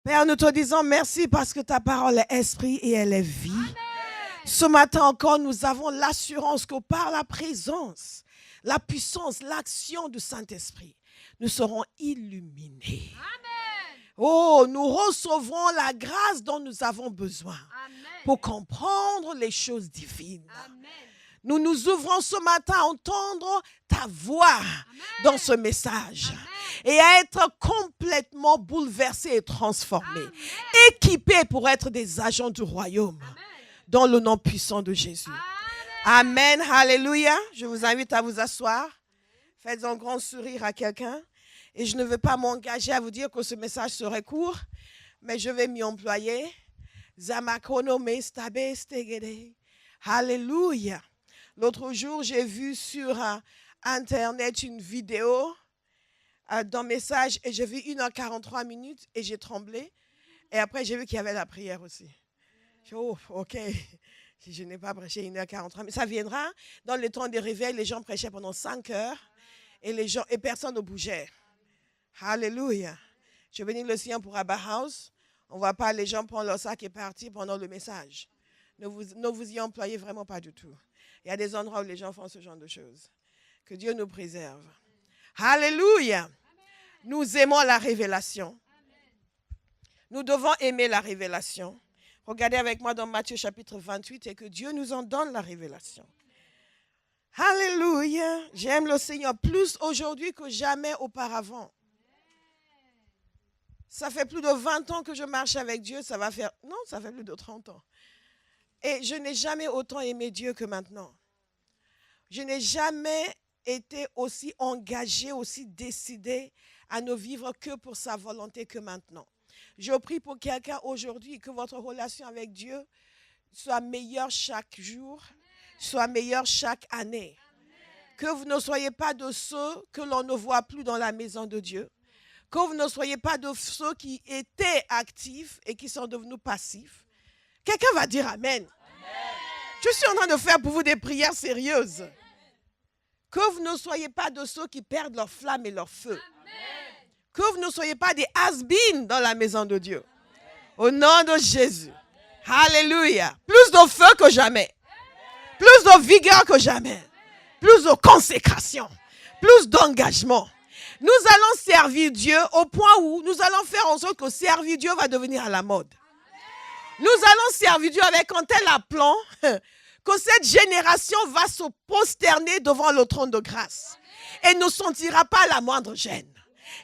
Père, nous te disons merci parce que ta parole est esprit et elle est vie. Amen. Ce matin encore, nous avons l'assurance que par la présence, la puissance, l'action du Saint-Esprit, nous serons illuminés. Amen. Oh, nous recevrons la grâce dont nous avons besoin Amen. pour comprendre les choses divines. Amen. Nous nous ouvrons ce matin à entendre ta voix dans ce message et à être complètement bouleversés et transformés, équipés pour être des agents du royaume dans le nom puissant de Jésus. Amen. Alléluia. Je vous invite à vous asseoir. Faites un grand sourire à quelqu'un. Et je ne veux pas m'engager à vous dire que ce message serait court, mais je vais m'y employer. Alléluia. L'autre jour, j'ai vu sur Internet une vidéo d'un message et j'ai vu 1h43 et j'ai tremblé. Et après, j'ai vu qu'il y avait la prière aussi. Oh, ok. Je n'ai pas prêché 1h43, mais ça viendra. Dans le temps des réveils, les gens prêchaient pendant 5 heures et personne ne bougeait. Alléluia. Je bénis le Seigneur pour Abba House. On ne voit pas les gens prendre leur sac et partir pendant le message. Ne vous y employez vraiment pas du tout. Il y a des endroits où les gens font ce genre de choses. Que Dieu nous préserve. Alléluia. Amen. Nous aimons la révélation. Nous devons aimer la révélation. Regardez avec moi dans Matthieu chapitre 28 et que Dieu nous en donne la révélation. Alléluia. J'aime le Seigneur plus aujourd'hui que jamais auparavant. Ça fait plus de 20 ans que je marche avec Dieu. Ça fait plus de 30 ans. Et je n'ai jamais autant aimé Dieu que maintenant. Je n'ai jamais été aussi engagée, aussi décidée à ne vivre que pour sa volonté que maintenant. Je prie pour quelqu'un aujourd'hui que votre relation avec Dieu soit meilleure chaque jour, soit meilleure chaque année. Que vous ne soyez pas de ceux que l'on ne voit plus dans la maison de Dieu. Que vous ne soyez pas de ceux qui étaient actifs et qui sont devenus passifs. Quelqu'un va dire Amen. Je suis en train de faire pour vous des prières sérieuses. Que vous ne soyez pas de ceux qui perdent leur flamme et leur feu. Que vous ne soyez pas des has-been dans la maison de Dieu. Au nom de Jésus. Alléluia. Plus de feu que jamais. Plus de vigueur que jamais. Plus de consécration. Plus d'engagement. Nous allons servir Dieu au point où nous allons faire en sorte que servir Dieu va devenir à la mode. Nous allons servir Dieu avec un tel aplomb que cette génération va se prosterner devant le trône de grâce et ne sentira pas la moindre gêne.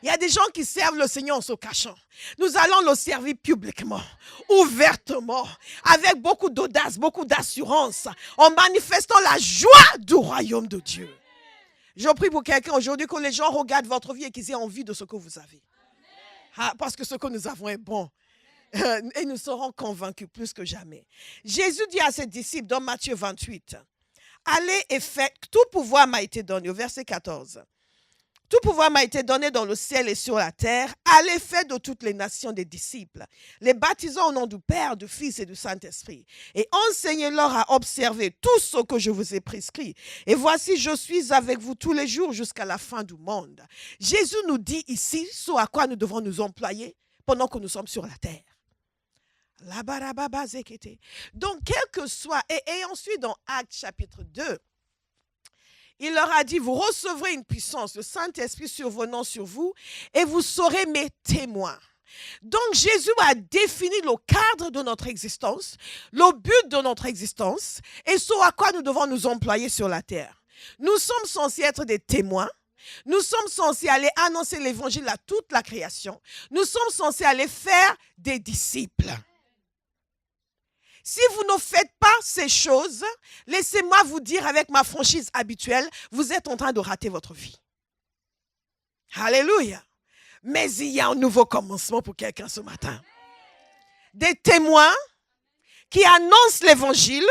Il y a des gens qui servent le Seigneur en se cachant. Nous allons le servir publiquement, ouvertement, avec beaucoup d'audace, beaucoup d'assurance, en manifestant la joie du royaume de Dieu. Je prie pour quelqu'un aujourd'hui que les gens regardent votre vie et qu'ils aient envie de ce que vous avez. Parce que ce que nous avons est bon. Et nous serons convaincus plus que jamais. Jésus dit à ses disciples dans Matthieu 28, « Allez et faites, tout pouvoir m'a été donné. » Au verset 14. « Tout pouvoir m'a été donné dans le ciel et sur la terre. Allez, faites de toutes les nations des disciples, les baptisant au nom du Père, du Fils et du Saint-Esprit, et enseignez-leur à observer tout ce que je vous ai prescrit. Et voici, je suis avec vous tous les jours jusqu'à la fin du monde. » Jésus nous dit ici ce à quoi nous devons nous employer pendant que nous sommes sur la terre. Donc, quel que soit, et ensuite dans Actes chapitre 2, il leur a dit, vous recevrez une puissance, le Saint-Esprit survenant sur vous, et vous serez mes témoins. Donc, Jésus a défini le cadre de notre existence, le but de notre existence, et ce à quoi nous devons nous employer sur la terre. Nous sommes censés être des témoins. Nous sommes censés aller annoncer l'évangile à toute la création. Nous sommes censés aller faire des disciples. Si vous ne faites pas ces choses, laissez-moi vous dire avec ma franchise habituelle, vous êtes en train de rater votre vie. Alléluia. Mais il y a un nouveau commencement pour quelqu'un ce matin. Des témoins qui annoncent l'évangile,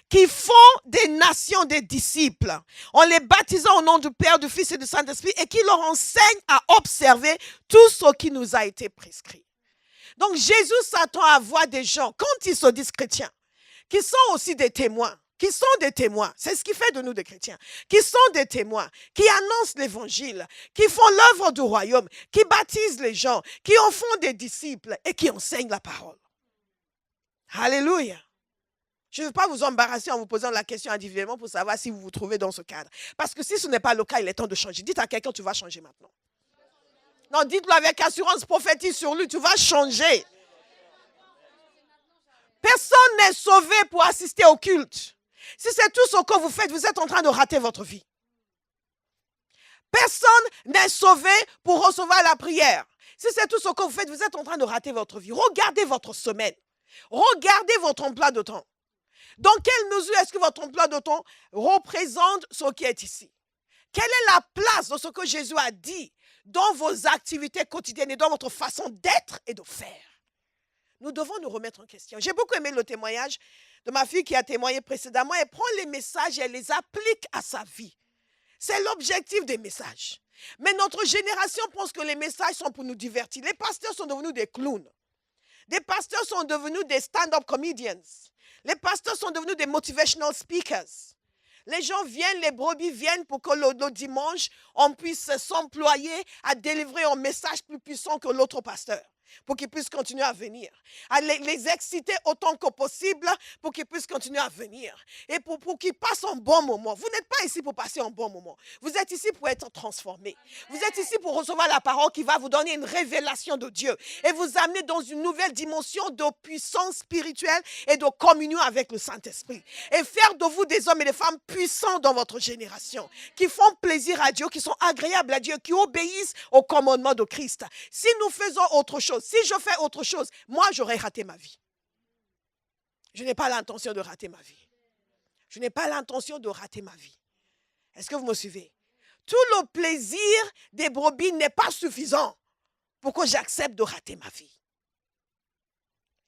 qui font des nations des disciples, en les baptisant au nom du Père, du Fils et du Saint-Esprit, et qui leur enseignent à observer tout ce qui nous a été prescrit. Donc Jésus s'attend à voir des gens, quand ils se disent chrétiens, qui sont aussi des témoins, qui sont des témoins. C'est ce qui fait de nous des chrétiens. Qui sont des témoins, qui annoncent l'évangile, qui font l'œuvre du royaume, qui baptisent les gens, qui en font des disciples et qui enseignent la parole. Alléluia. Je ne veux pas vous embarrasser en vous posant la question individuellement pour savoir si vous vous trouvez dans ce cadre. Parce que si ce n'est pas le cas, il est temps de changer. Dites à quelqu'un, tu vas changer maintenant. Non, dites-le avec assurance prophétique sur lui, tu vas changer. Personne n'est sauvé pour assister au culte. Si c'est tout ce que vous faites, vous êtes en train de rater votre vie. Personne n'est sauvé pour recevoir la prière. Si c'est tout ce que vous faites, vous êtes en train de rater votre vie. Regardez votre semaine. Regardez votre emploi de temps. Dans quelle mesure est-ce que votre emploi de temps représente ce qui est ici? Quelle est la place de ce que Jésus a dit dans vos activités quotidiennes et dans votre façon d'être et de faire? Nous devons nous remettre en question. J'ai beaucoup aimé le témoignage de ma fille qui a témoigné précédemment. Elle prend les messages et elle les applique à sa vie. C'est l'objectif des messages. Mais notre génération pense que les messages sont pour nous divertir. Les pasteurs sont devenus des clowns. Des pasteurs sont devenus des stand-up comedians. Les pasteurs sont devenus des motivational speakers. Les gens viennent, les brebis viennent pour que le dimanche, on puisse s'employer à délivrer un message plus puissant que l'autre pasteur, pour qu'ils puissent continuer à venir. À les exciter autant que possible pour qu'ils puissent continuer à venir. Et pour qu'ils passent un bon moment. Vous n'êtes pas ici pour passer un bon moment. Vous êtes ici pour être transformé. Vous êtes ici pour recevoir la parole qui va vous donner une révélation de Dieu et vous amener dans une nouvelle dimension de puissance spirituelle et de communion avec le Saint-Esprit. Et faire de vous des hommes et des femmes puissants dans votre génération, qui font plaisir à Dieu, qui sont agréables à Dieu, qui obéissent au commandement de Christ. Si nous faisons autre chose, si je fais autre chose, moi, j'aurais raté ma vie. Je n'ai pas l'intention de rater ma vie. Je n'ai pas l'intention de rater ma vie. Est-ce que vous me suivez? Tout le plaisir des brebis n'est pas suffisant pour que j'accepte de rater ma vie.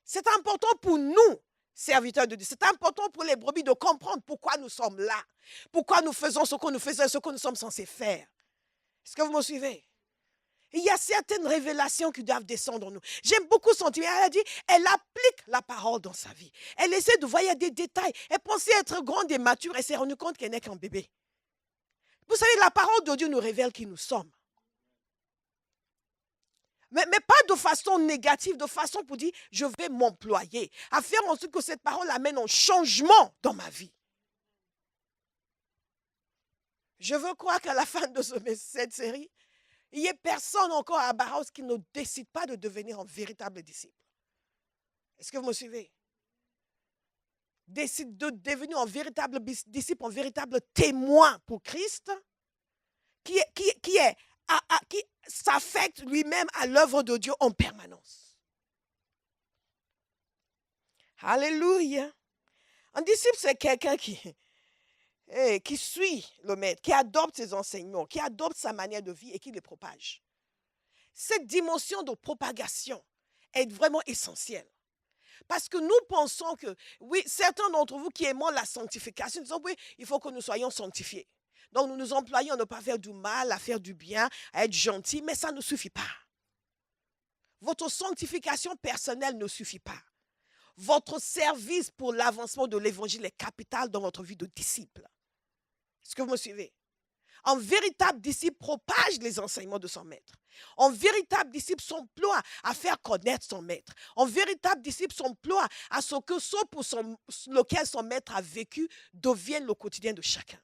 C'est important pour nous, serviteurs de Dieu. C'est important pour les brebis de comprendre pourquoi nous sommes là. Pourquoi nous faisons ce que nous faisons et ce que nous sommes censés faire. Est-ce que vous me suivez? Il y a certaines révélations qui doivent descendre en nous. J'aime beaucoup son témoignage. Elle a dit, elle applique la parole dans sa vie. Elle essaie de voir des détails. Elle pensait être grande et mature et s'est rendue compte qu'elle n'est qu'un bébé. Vous savez, la parole de Dieu nous révèle qui nous sommes. Mais pas de façon négative, de façon pour dire, je vais m'employer à faire en sorte que cette parole amène un changement dans ma vie. Je veux croire qu'à la fin de cette série, il n'y a personne encore à Barros qui ne décide pas de devenir un véritable disciple. Est-ce que vous me suivez? Décide de devenir un véritable disciple, un véritable témoin pour Christ, qui s'affecte lui-même à l'œuvre de Dieu en permanence. Alléluia. Un disciple, c'est quelqu'un qui suit le maître, qui adopte ses enseignements, qui adopte sa manière de vie et qui les propage. Cette dimension de propagation est vraiment essentielle. Parce que nous pensons que, oui, certains d'entre vous qui aimons la sanctification, disons, oui, il faut que nous soyons sanctifiés. Donc nous nous employons à ne pas faire du mal, à faire du bien, à être gentils, mais ça ne suffit pas. Votre sanctification personnelle ne suffit pas. Votre service pour l'avancement de l'évangile est capital dans votre vie de disciple. Est-ce que vous me suivez? Un véritable disciple propage les enseignements de son maître. Un véritable disciple s'emploie à faire connaître son maître. Un véritable disciple s'emploie à ce que ce pour lequel son maître a vécu devienne le quotidien de chacun.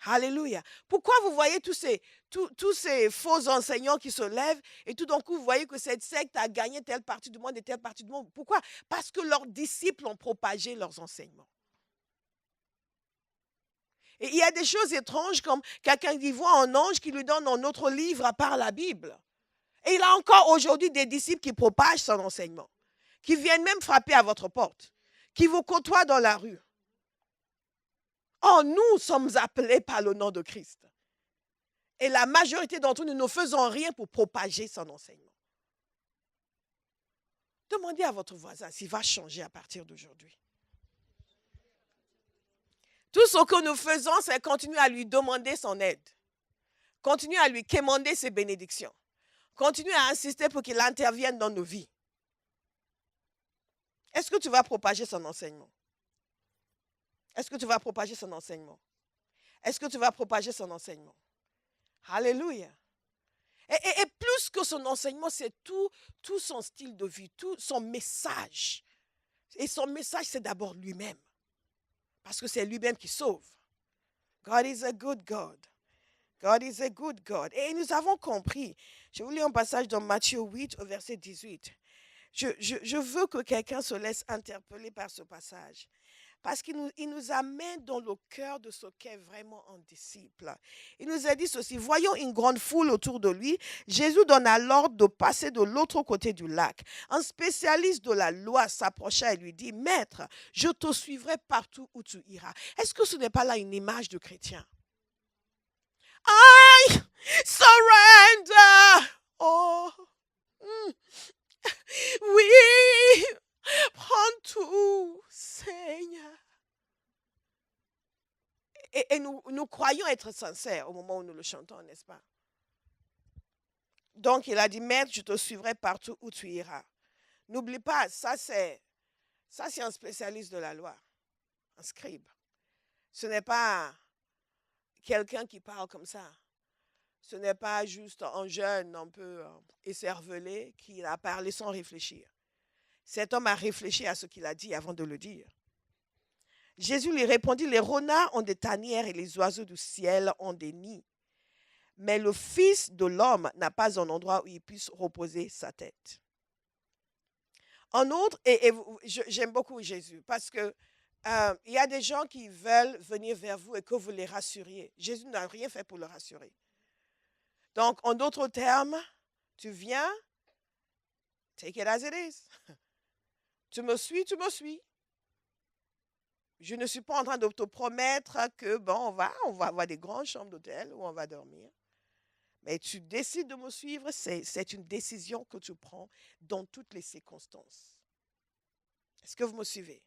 Alléluia. Pourquoi vous voyez tous ces faux enseignants qui se lèvent et tout d'un coup vous voyez que cette secte a gagné telle partie du monde et telle partie du monde? Pourquoi? Parce que leurs disciples ont propagé leurs enseignements. Et il y a des choses étranges comme quelqu'un qui voit un ange qui lui donne un autre livre à part la Bible. Et il a encore aujourd'hui des disciples qui propagent son enseignement, qui viennent même frapper à votre porte, qui vous côtoient dans la rue. Oh, nous sommes appelés par le nom de Christ. Et la majorité d'entre nous ne faisons rien pour propager son enseignement. Demandez à votre voisin s'il va changer à partir d'aujourd'hui. Tout ce que nous faisons, c'est continuer à lui demander son aide. Continuer à lui quémander ses bénédictions. Continuer à insister pour qu'il intervienne dans nos vies. Est-ce que tu vas propager son enseignement? Est-ce que tu vas propager son enseignement? Est-ce que tu vas propager son enseignement? Alléluia. Et plus que son enseignement, c'est tout son style de vie, tout son message. Et son message, c'est d'abord lui-même. Parce que c'est lui-même qui sauve. God is a good God. God is a good God. Et nous avons compris. Je vous lis un passage dans Matthieu 8 au verset 18. Je veux que quelqu'un se laisse interpeller par ce passage. Parce il nous amène dans le cœur de ce qu'est vraiment un disciple. Il nous a dit ceci: voyant une grande foule autour de lui, Jésus donna l'ordre de passer de l'autre côté du lac. Un spécialiste de la loi s'approcha et lui dit: Maître, je te suivrai partout où tu iras. Est-ce que ce n'est pas là une image de chrétien? I surrender. Oh, oui, prends tout, Seigneur. Et nous croyons être sincères au moment où nous le chantons, n'est-ce pas? Donc, il a dit: Maître, je te suivrai partout où tu iras. N'oublie pas, ça c'est un spécialiste de la loi, un scribe. Ce n'est pas quelqu'un qui parle comme ça. Ce n'est pas juste un jeune un peu écervelé qui a parlé sans réfléchir. Cet homme a réfléchi à ce qu'il a dit avant de le dire. Jésus lui répondit: les renards ont des tanières et les oiseaux du ciel ont des nids. Mais le Fils de l'homme n'a pas un endroit où il puisse reposer sa tête. En outre, j'aime beaucoup Jésus parce que il y a des gens qui veulent venir vers vous et que vous les rassuriez. Jésus n'a rien fait pour le rassurer. Donc, en d'autres termes, tu viens, take it as it is. Tu me suis, tu me suis. Je ne suis pas en train de te promettre que, bon, on va avoir des grandes chambres d'hôtel où on va dormir. Mais tu décides de me suivre, c'est une décision que tu prends dans toutes les circonstances. Est-ce que vous me suivez?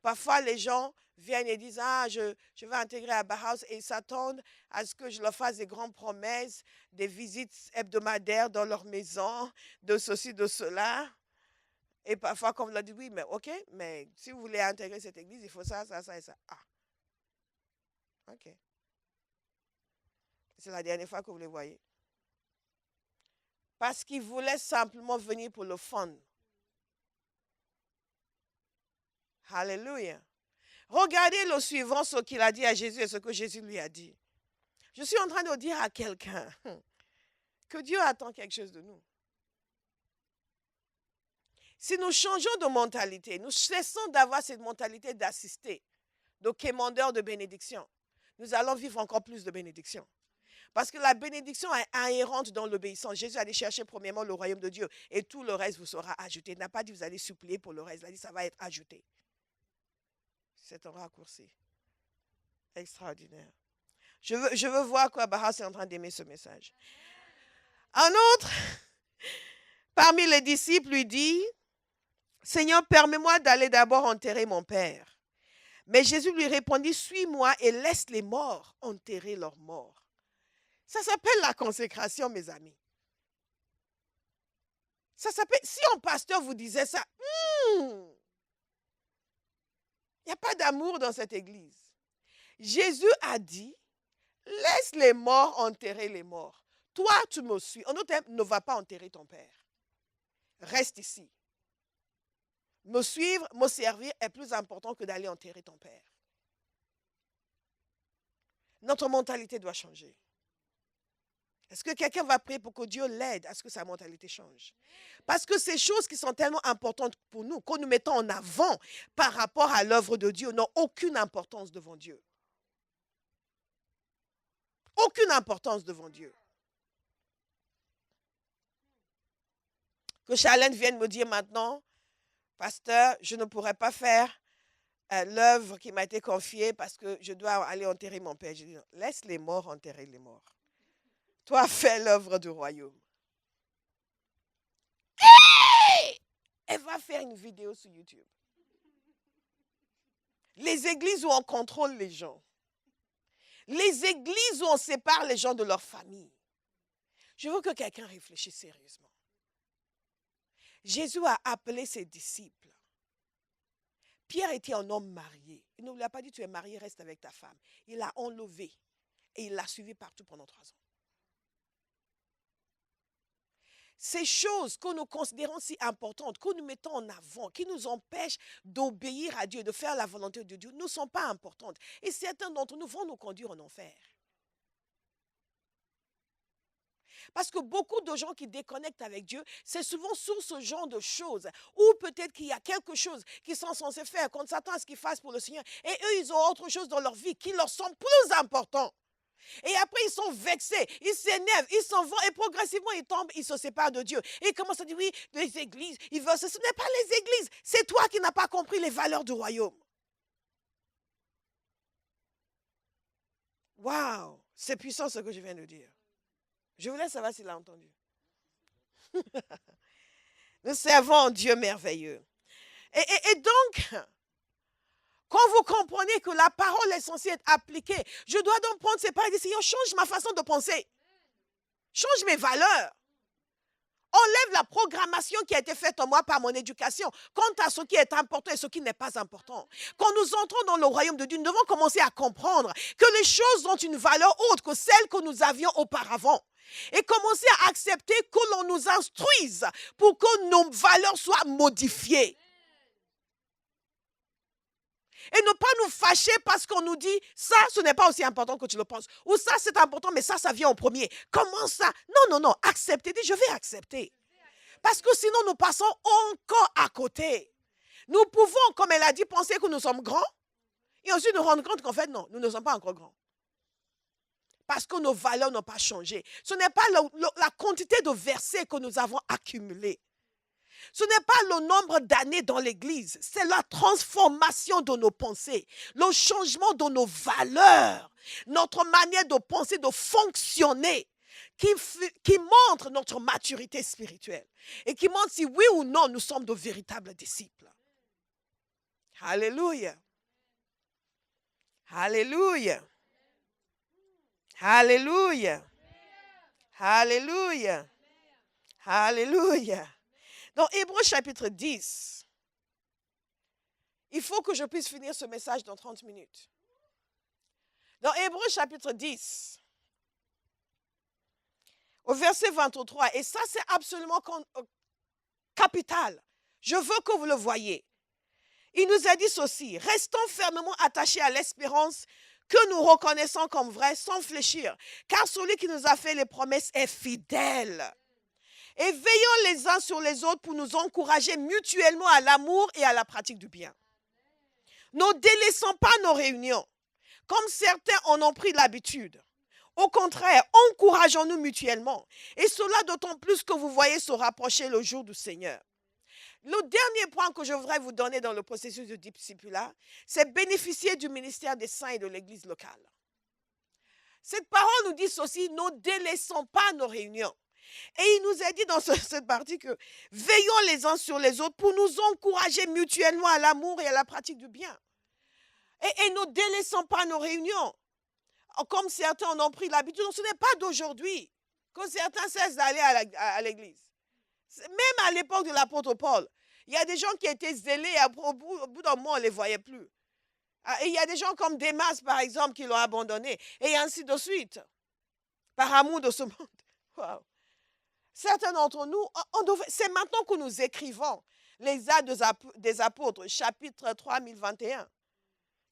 Parfois, les gens viennent et disent: ah, je vais intégrer à Bauhaus, et ils s'attendent à ce que je leur fasse des grandes promesses, des visites hebdomadaires dans leur maison, de ceci, de cela. Et parfois, comme on leur dit: oui, mais ok, mais si vous voulez intégrer cette église, il faut ça, ça, ça et ça. Ah, ok. C'est la dernière fois que vous les voyez. Parce qu'ils voulaient simplement venir pour le fun. Alléluia. Regardez le suivant, ce qu'il a dit à Jésus et ce que Jésus lui a dit. Je suis en train de dire à quelqu'un que Dieu attend quelque chose de nous. Si nous changeons de mentalité, nous cessons d'avoir cette mentalité d'assister, de quémandeur de bénédiction, nous allons vivre encore plus de bénédiction. Parce que la bénédiction est inhérente dans l'obéissance. Jésus allait chercher premièrement le royaume de Dieu et tout le reste vous sera ajouté. Il n'a pas dit vous allez supplier pour le reste. Il a dit ça va être ajouté. C'est un raccourci extraordinaire. Je veux voir quoi Bahas est en train d'aimer ce message. Un autre, parmi les disciples, lui dit: Seigneur, permets-moi d'aller d'abord enterrer mon père. Mais Jésus lui répondit: suis-moi et laisse les morts enterrer leurs morts. Ça s'appelle la consécration, mes amis. Ça s'appelle, si un pasteur vous disait ça, il n'y a pas d'amour dans cette église. Jésus a dit: laisse les morts enterrer les morts. Toi, tu me suis. En d'autres termes, ne va pas enterrer ton père. Reste ici. Me suivre, me servir est plus important que d'aller enterrer ton père. Notre mentalité doit changer. Est-ce que quelqu'un va prier pour que Dieu l'aide à ce que sa mentalité change? Parce que ces choses qui sont tellement importantes pour nous, que nous mettons en avant par rapport à l'œuvre de Dieu, n'ont aucune importance devant Dieu. Aucune importance devant Dieu. Que Charlène vienne me dire maintenant: pasteur, je ne pourrais pas faire l'œuvre qui m'a été confiée parce que je dois aller enterrer mon père. Je dis: non, laisse les morts enterrer les morts. Toi, fais l'œuvre du royaume. Hey! Elle va faire une vidéo sur YouTube. Les églises où on contrôle les gens. Les églises où on sépare les gens de leur famille. Je veux que quelqu'un réfléchisse sérieusement. Jésus a appelé ses disciples. Pierre était un homme marié. Il ne lui a pas dit, tu es marié, reste avec ta femme. Il l'a enlevé et il l'a suivi partout pendant 3 ans. Ces choses que nous considérons si importantes, que nous mettons en avant, qui nous empêchent d'obéir à Dieu, de faire la volonté de Dieu, ne sont pas importantes. Et certains d'entre nous vont nous conduire en enfer. Parce que beaucoup de gens qui déconnectent avec Dieu, c'est souvent sur ce genre de choses. Ou peut-être qu'il y a quelque chose qu'ils sont censés faire, qu'on s'attend à ce qu'ils fassent pour le Seigneur. Et eux, ils ont autre chose dans leur vie qui leur semble plus important. Et après, ils sont vexés, ils s'énervent, ils s'en vont et progressivement, ils tombent, ils se séparent de Dieu. Et ils commencent à dire, oui, les églises, ils veulent... Ce n'est pas les églises, c'est toi qui n'as pas compris les valeurs du royaume. Waouh, c'est puissant ce que je viens de dire. Je vous laisse savoir s'il a entendu. Nous servons un Dieu merveilleux. Et donc, quand vous comprenez que la parole est censée être appliquée, je dois donc prendre ces paroles et dire, Seigneur, change ma façon de penser. Change mes valeurs. Enlève la programmation qui a été faite en moi par mon éducation quant à ce qui est important et ce qui n'est pas important. Quand nous entrons dans le royaume de Dieu, nous devons commencer à comprendre que les choses ont une valeur autre que celle que nous avions auparavant. Et commencer à accepter que l'on nous instruise pour que nos valeurs soient modifiées. Et ne pas nous fâcher parce qu'on nous dit, ça, ce n'est pas aussi important que tu le penses. Ou ça, c'est important, mais ça vient en premier. Comment ça? Non, acceptez. Dis, je vais accepter. Parce que sinon, nous passons encore à côté. Nous pouvons, comme elle a dit, penser que nous sommes grands. Et ensuite nous rendre compte qu'en fait, non, nous ne sommes pas encore grands. Parce que nos valeurs n'ont pas changé. Ce n'est pas la quantité de versets que nous avons accumulés. Ce n'est pas le nombre d'années dans l'Église, c'est la transformation de nos pensées, le changement de nos valeurs, notre manière de penser, de fonctionner, qui montre notre maturité spirituelle et qui montre si oui ou non nous sommes de véritables disciples. Alléluia. Alléluia. Alléluia. Alléluia. Alléluia. Dans Hébreux chapitre 10, il faut que je puisse finir ce message dans 30 minutes. Dans Hébreux chapitre 10, au verset 23, et ça c'est absolument capital. Je veux que vous le voyez. Il nous a dit ceci, restons fermement attachés à l'espérance que nous reconnaissons comme vraie sans fléchir, car celui qui nous a fait les promesses est fidèle. Et veillons les uns sur les autres pour nous encourager mutuellement à l'amour et à la pratique du bien. Ne délaissons pas nos réunions, comme certains en ont pris l'habitude. Au contraire, encourageons-nous mutuellement. Et cela d'autant plus que vous voyez se rapprocher le jour du Seigneur. Le dernier point que je voudrais vous donner dans le processus de discipulat, c'est bénéficier du ministère des saints et de l'Église locale. Cette parole nous dit ceci, ne délaissons pas nos réunions. Et il nous a dit dans cette partie que veillons les uns sur les autres pour nous encourager mutuellement à l'amour et à la pratique du bien. Et ne délaissons pas nos réunions. Comme certains en ont pris l'habitude, ce n'est pas d'aujourd'hui que certains cessent d'aller à l'église. Même à l'époque de l'apôtre Paul, il y a des gens qui étaient zélés et au bout d'un moment, on ne les voyait plus. Et il y a des gens comme Démas, par exemple, qui l'ont abandonné. Et ainsi de suite. Par amour de ce monde. Wow. Certains d'entre nous, c'est maintenant que nous écrivons les Actes des Apôtres, chapitre 3021,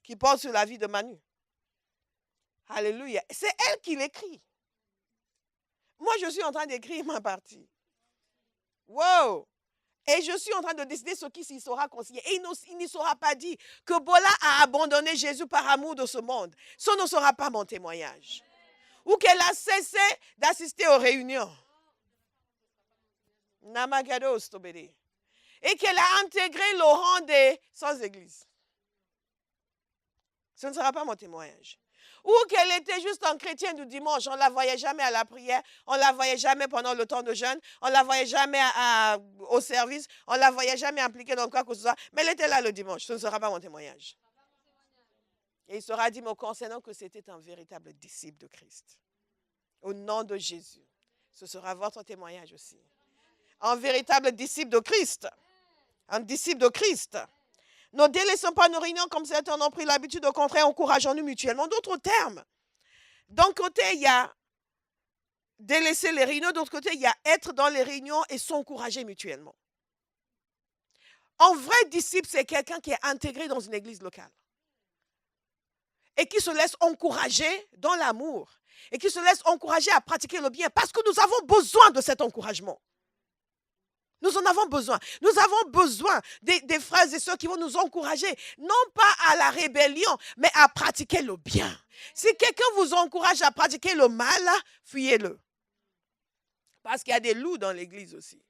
qui porte sur la vie de Manu. Alléluia. C'est elle qui l'écrit. Moi, je suis en train d'écrire ma partie. Wow! Et je suis en train de décider ce qui s'y sera consigné. Et il n'y sera pas dit que Bola a abandonné Jésus par amour de ce monde. Ce ne sera pas mon témoignage. Ou qu'elle a cessé d'assister aux réunions. Et qu'elle a intégré le rang des sans-église. Ce ne sera pas mon témoignage. Ou qu'elle était juste un chrétien du dimanche. On ne la voyait jamais à la prière. On ne la voyait jamais pendant le temps de jeûne. On ne la voyait jamais au service. On ne la voyait jamais impliquée dans quoi que ce soit. Mais elle était là le dimanche. Ce ne sera pas mon témoignage. Et il sera dit me concernant que c'était un véritable disciple de Christ. Au nom de Jésus. Ce sera votre témoignage aussi. Un véritable disciple de Christ. Un disciple de Christ. Ne délaissons pas nos réunions comme certains en ont pris l'habitude, au contraire, encourageons-nous mutuellement. D'autres termes. D'un côté, il y a délaisser les réunions, d'autre côté, il y a être dans les réunions et s'encourager mutuellement. Un vrai disciple, c'est quelqu'un qui est intégré dans une église locale et qui se laisse encourager dans l'amour et qui se laisse encourager à pratiquer le bien parce que nous avons besoin de cet encouragement. Nous en avons besoin. Nous avons besoin des frères et sœurs qui vont nous encourager, non pas à la rébellion, mais à pratiquer le bien. Si quelqu'un vous encourage à pratiquer le mal, fuyez-le. Parce qu'il y a des loups dans l'église aussi.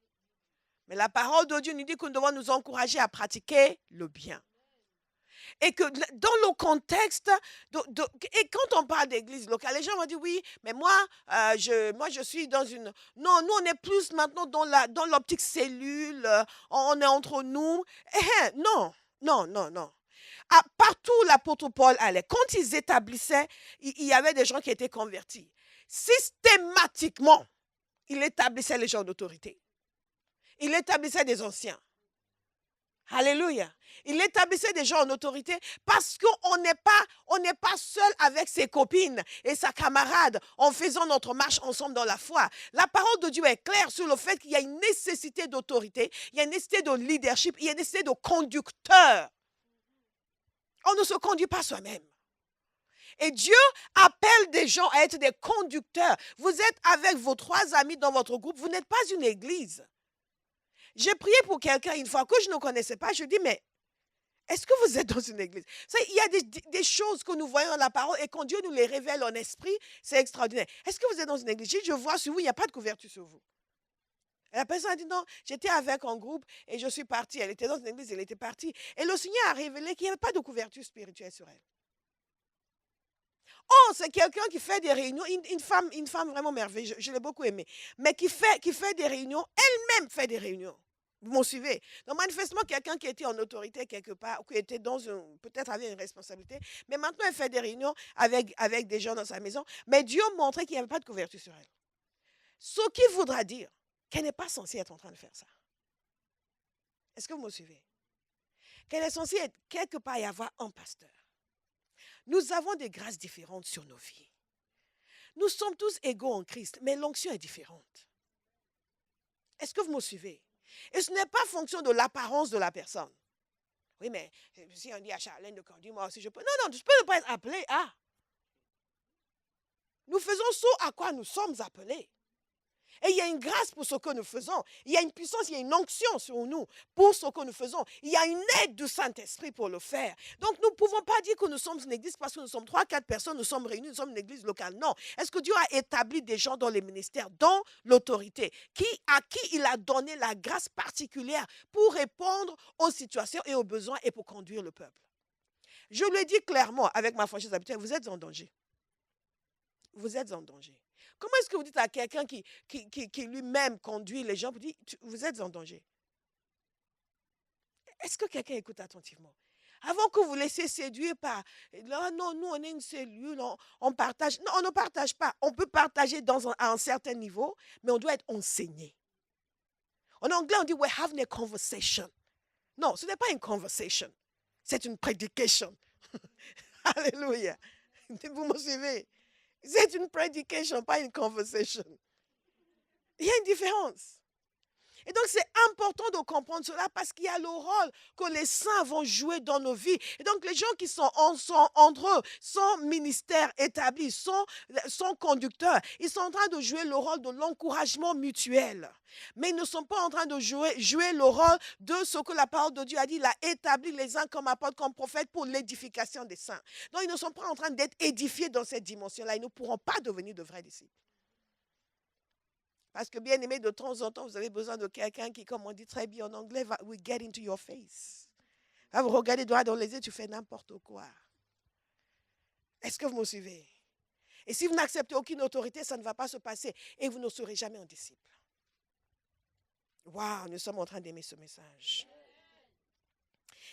Mais la parole de Dieu nous dit que nous devons nous encourager à pratiquer le bien. Et que dans le contexte, et quand on parle d'église locale, les gens vont dire oui, mais moi je suis dans une... Non, nous on est plus maintenant dans l'optique cellule, on est entre nous. Non. Partout l'apôtre Paul allait, quand ils établissaient, il y avait des gens qui étaient convertis. Systématiquement, il établissait les gens d'autorité. Il établissait des anciens. Alléluia. Il établissait des gens en autorité parce qu'on n'est pas seul avec ses copines et sa camarade en faisant notre marche ensemble dans la foi. La parole de Dieu est claire sur le fait qu'il y a une nécessité d'autorité, il y a une nécessité de leadership, il y a une nécessité de conducteur. On ne se conduit pas soi-même. Et Dieu appelle des gens à être des conducteurs. Vous êtes avec vos 3 amis dans votre groupe, vous n'êtes pas une église. J'ai prié pour quelqu'un une fois que je ne connaissais pas. Je dis, mais est-ce que vous êtes dans une église? Il y a des choses que nous voyons dans la parole et quand Dieu nous les révèle en esprit, c'est extraordinaire. Est-ce que vous êtes dans une église? Je vois sur vous, il n'y a pas de couverture sur vous. Et la personne a dit, non, j'étais avec un groupe et je suis partie. Elle était dans une église, elle était partie. Et le Seigneur a révélé qu'il n'y avait pas de couverture spirituelle sur elle. Oh, c'est quelqu'un qui fait des réunions, une femme vraiment merveilleuse, je l'ai beaucoup aimée, mais qui fait des réunions, elle-même fait des réunions. Vous m'en suivez? Donc, manifestement, quelqu'un qui était en autorité quelque part, qui était peut-être avait une responsabilité, mais maintenant, elle fait des réunions avec des gens dans sa maison, mais Dieu montrait qu'il n'y avait pas de couverture sur elle. Ce qui voudra dire qu'elle n'est pas censée être en train de faire ça. Est-ce que vous me suivez? Qu'elle est censée être quelque part y avoir un pasteur. Nous avons des grâces différentes sur nos vies. Nous sommes tous égaux en Christ, mais l'onction est différente. Est-ce que vous me suivez? Et ce n'est pas fonction de l'apparence de la personne. Oui, mais si on dit à Charlène de conduire, moi aussi je peux. Non, tu peux ne pas être appelé à. Nous faisons ce à quoi nous sommes appelés. Et il y a une grâce pour ce que nous faisons. Il y a une puissance, il y a une onction sur nous pour ce que nous faisons. Il y a une aide du Saint-Esprit pour le faire. Donc, nous ne pouvons pas dire que nous sommes une église parce que nous sommes 3-4 personnes, nous sommes réunis, nous sommes une église locale. Non. Est-ce que Dieu a établi des gens dans les ministères, dans l'autorité, à qui il a donné la grâce particulière pour répondre aux situations et aux besoins et pour conduire le peuple? Je le dis clairement avec ma franchise habituelle, vous êtes en danger. Vous êtes en danger. Comment est-ce que vous dites à quelqu'un qui lui-même conduit les gens, vous dites, vous êtes en danger? Est-ce que quelqu'un écoute attentivement? Avant que vous laissiez séduire par, non, nous on est une cellule, on partage. Non, on ne partage pas. On peut partager à un certain niveau, mais on doit être enseigné. En anglais, on dit, we're having a conversation. Non, ce n'est pas une conversation. C'est une predication. Alléluia. Vous me suivez? C'est une prédication, pas une conversation. Il y a une différence. Et donc, c'est important de comprendre cela parce qu'il y a le rôle que les saints vont jouer dans nos vies. Et donc, les gens qui sont entre eux, sans ministère établi, sans conducteur, ils sont en train de jouer le rôle de l'encouragement mutuel. Mais ils ne sont pas en train de jouer le rôle de ce que la parole de Dieu a dit. Il a établi les uns comme apôtres, comme prophètes pour l'édification des saints. Donc, ils ne sont pas en train d'être édifiés dans cette dimension-là. Ils ne pourront pas devenir de vrais disciples. Parce que bien aimé, de temps en temps, vous avez besoin de quelqu'un qui, comme on dit très bien en anglais, will get into your face. Va vous regarder droit dans les yeux, tu fais n'importe quoi. Est-ce que vous me suivez? Et si vous n'acceptez aucune autorité, ça ne va pas se passer. Et vous ne serez jamais un disciple. Waouh, nous sommes en train d'aimer ce message.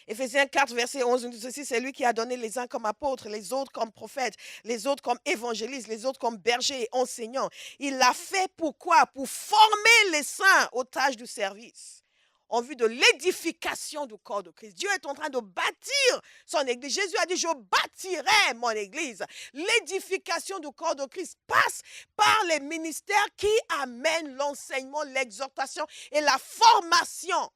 Éphésiens 4, verset 11, nous dit ceci, c'est lui qui a donné les uns comme apôtres, les autres comme prophètes, les autres comme évangélistes, les autres comme bergers et enseignants. Il l'a fait pourquoi? Pour former les saints aux tâches du service. en vue de l'édification du corps de Christ. Dieu est en train de bâtir son église. Jésus a dit, je bâtirai mon église. L'édification du corps de Christ passe par les ministères qui amènent l'enseignement, l'exhortation et la formation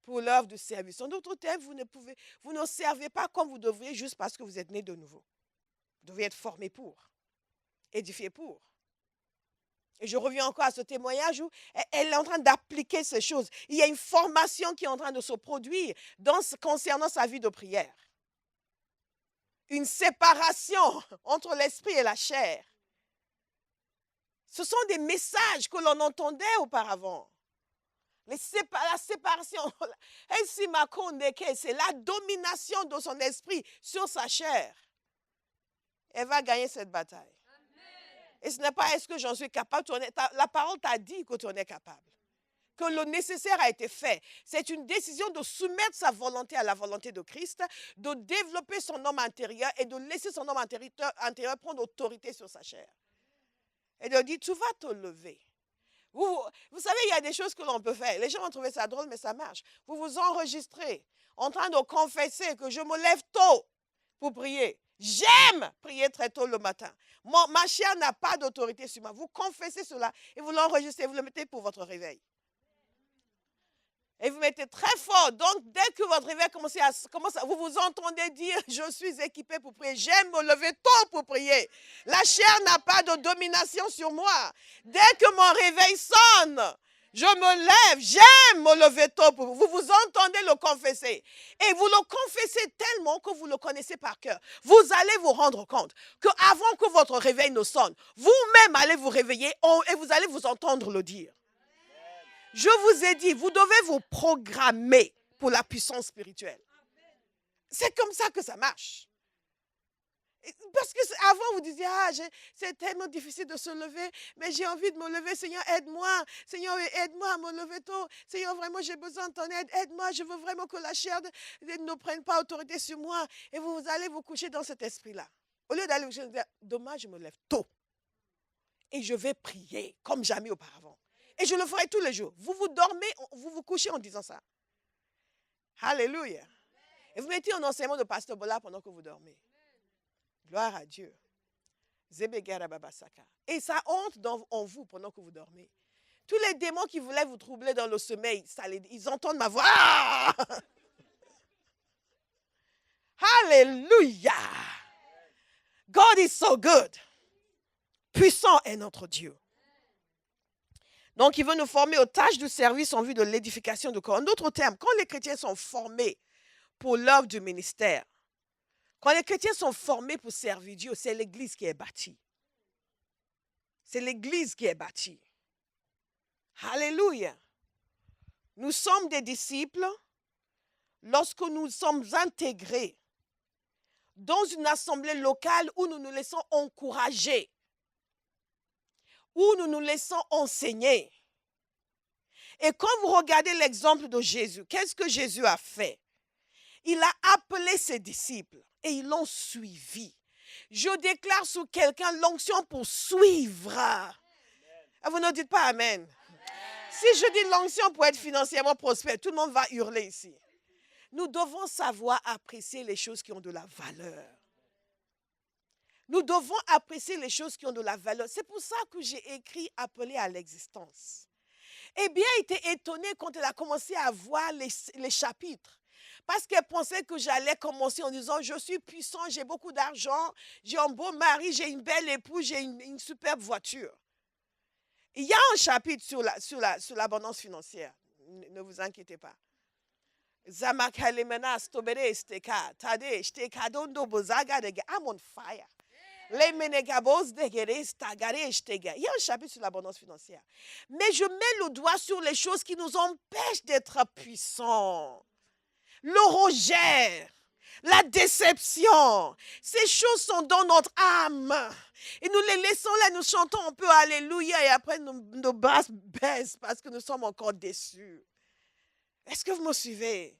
pour l'œuvre du service. En d'autres termes, vous ne servez pas comme vous devriez juste parce que vous êtes né de nouveau. Vous devriez être formé pour, édifié pour. Et je reviens encore à ce témoignage où elle est en train d'appliquer ces choses. Il y a une formation qui est en train de se produire concernant sa vie de prière. Une séparation entre l'esprit et la chair. Ce sont des messages que l'on entendait auparavant. La séparation, c'est la domination de son esprit sur sa chair. Elle va gagner cette bataille. Et ce n'est pas est-ce que j'en suis capable. La parole t'a dit que tu en es capable. Que le nécessaire a été fait. C'est une décision de soumettre sa volonté à la volonté de Christ, de développer son homme intérieur et de laisser son homme intérieur prendre autorité sur sa chair. Et de dire, tu vas te lever. Vous savez, il y a des choses que l'on peut faire. Les gens vont trouver ça drôle, mais ça marche. Vous vous enregistrez en train de confesser que je me lève tôt pour prier. J'aime prier très tôt le matin. Ma chair n'a pas d'autorité sur moi. Vous confessez cela et vous l'enregistrez, vous le mettez pour votre réveil. Et vous mettez très fort. Donc, dès que votre réveil commence, vous vous entendez dire, je suis équipé pour prier. J'aime me lever tôt pour prier. La chair n'a pas de domination sur moi. Dès que mon réveil sonne, je me lève, j'aime me lever tôt. Vous vous entendez le confesser. Et vous le confessez tellement que vous le connaissez par cœur. Vous allez vous rendre compte qu'avant que votre réveil ne sonne, vous-même allez vous réveiller et vous allez vous entendre le dire. Je vous ai dit, vous devez vous programmer pour la puissance spirituelle. C'est comme ça que ça marche. Parce qu'avant, vous disiez, c'est tellement difficile de se lever, mais j'ai envie de me lever. Seigneur, aide-moi. Seigneur, aide-moi à me lever tôt. Seigneur, vraiment, j'ai besoin de ton aide. Aide-moi, je veux vraiment que la chair ne prenne pas autorité sur moi. Et vous allez vous coucher dans cet esprit-là. Au lieu d'aller vous coucher, demain, je me lève tôt. Et je vais prier comme jamais auparavant. Et je le ferai tous les jours. Vous vous dormez, vous vous couchez en disant ça. Alléluia. Et vous mettez un enseignement de Pasteur Bola pendant que vous dormez. Gloire à Dieu. Et ça entre en vous pendant que vous dormez. Tous les démons qui voulaient vous troubler dans le sommeil, ils entendent ma voix. Ah! Alléluia. God is so good. Puissant est notre Dieu. Donc, il veut nous former aux tâches du service en vue de l'édification du corps. En d'autres termes, quand les chrétiens sont formés pour l'œuvre du ministère, quand les chrétiens sont formés pour servir Dieu, c'est l'Église qui est bâtie. C'est l'Église qui est bâtie. Alléluia. Nous sommes des disciples lorsque nous sommes intégrés dans une assemblée locale où nous nous laissons encourager, où nous nous laissons enseigner. Et quand vous regardez l'exemple de Jésus, qu'est-ce que Jésus a fait? Il a appelé ses disciples et ils l'ont suivi. Je déclare sur quelqu'un l'onction pour suivre. Vous ne dites pas Amen. Si je dis l'onction pour être financièrement prospère, tout le monde va hurler ici. Nous devons savoir apprécier les choses qui ont de la valeur. Nous devons apprécier les choses qui ont de la valeur. C'est pour ça que j'ai écrit « Appelé à l'existence ». Et bien, elle était étonnée quand elle a commencé à voir les chapitres. Parce qu'elle pensait que j'allais commencer en disant « Je suis puissant, j'ai beaucoup d'argent, j'ai un beau mari, j'ai une belle épouse, j'ai une superbe voiture. » Il y a un chapitre sur l'abondance financière. Ne vous inquiétez pas. I'm on fire. Il y a un chapitre sur l'abondance financière. Mais je mets le doigt sur les choses qui nous empêchent d'être puissants. Le rejet, la déception. Ces choses sont dans notre âme. Et nous les laissons là, nous chantons un peu Alléluia et après nos basses baissent parce que nous sommes encore déçus. Est-ce que vous me suivez?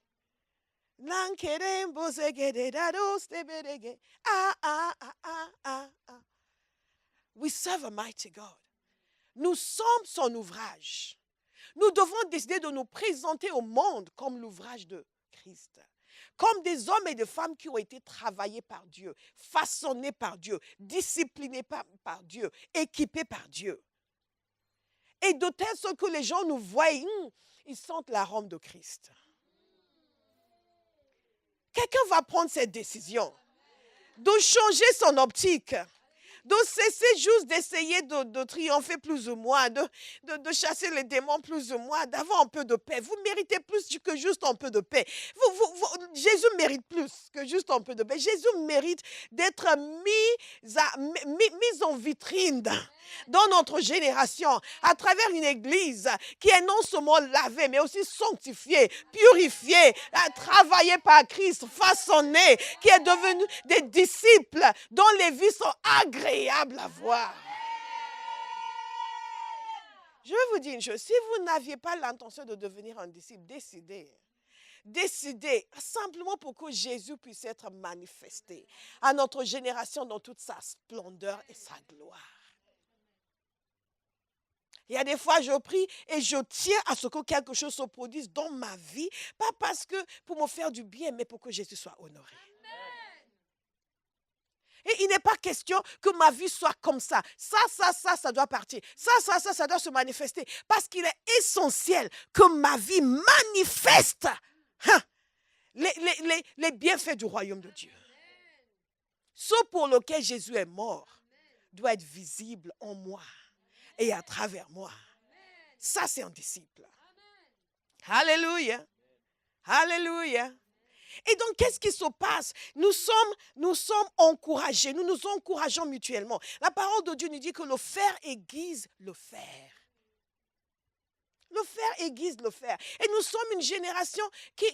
We serve a mighty God. Nous sommes son ouvrage. Nous devons décider de nous présenter au monde comme l'ouvrage de Christ. Comme des hommes et des femmes qui ont été travaillés par Dieu, façonnés par Dieu, disciplinés par Dieu, équipés par Dieu. Et de telle sorte que les gens nous voient, ils sentent l'arôme de Christ. Quelqu'un va prendre cette décision de changer son optique, de cesser juste d'essayer de triompher plus ou moins, de chasser les démons plus ou moins, d'avoir un peu de paix. Vous méritez plus que juste un peu de paix. Jésus mérite plus que juste un peu de paix. Jésus mérite d'être mis en vitrine dans notre génération, à travers une église qui est non seulement lavée, mais aussi sanctifiée, purifiée, travaillée par Christ, façonnée, qui est devenue des disciples dont les vies sont agréables à voir. Je vais vous dire une chose, si vous n'aviez pas l'intention de devenir un disciple, décidez simplement pour que Jésus puisse être manifesté à notre génération dans toute sa splendeur et sa gloire. Il y a des fois, je prie et je tiens à ce que quelque chose se produise dans ma vie, pas parce que pour me faire du bien, mais pour que Jésus soit honoré. Et il n'est pas question que ma vie soit comme ça. Ça doit partir. Ça doit se manifester. Parce qu'il est essentiel que ma vie manifeste les bienfaits du royaume de Dieu. Ce pour lequel Jésus est mort doit être visible en moi et à travers moi. Ça, c'est un disciple. Alléluia. Alléluia. Et donc, qu'est-ce qui se passe? Nous sommes encouragés, nous nous encourageons mutuellement. La parole de Dieu nous dit que le fer aiguise le fer. Le fer aiguise le fer. Et nous sommes une génération qui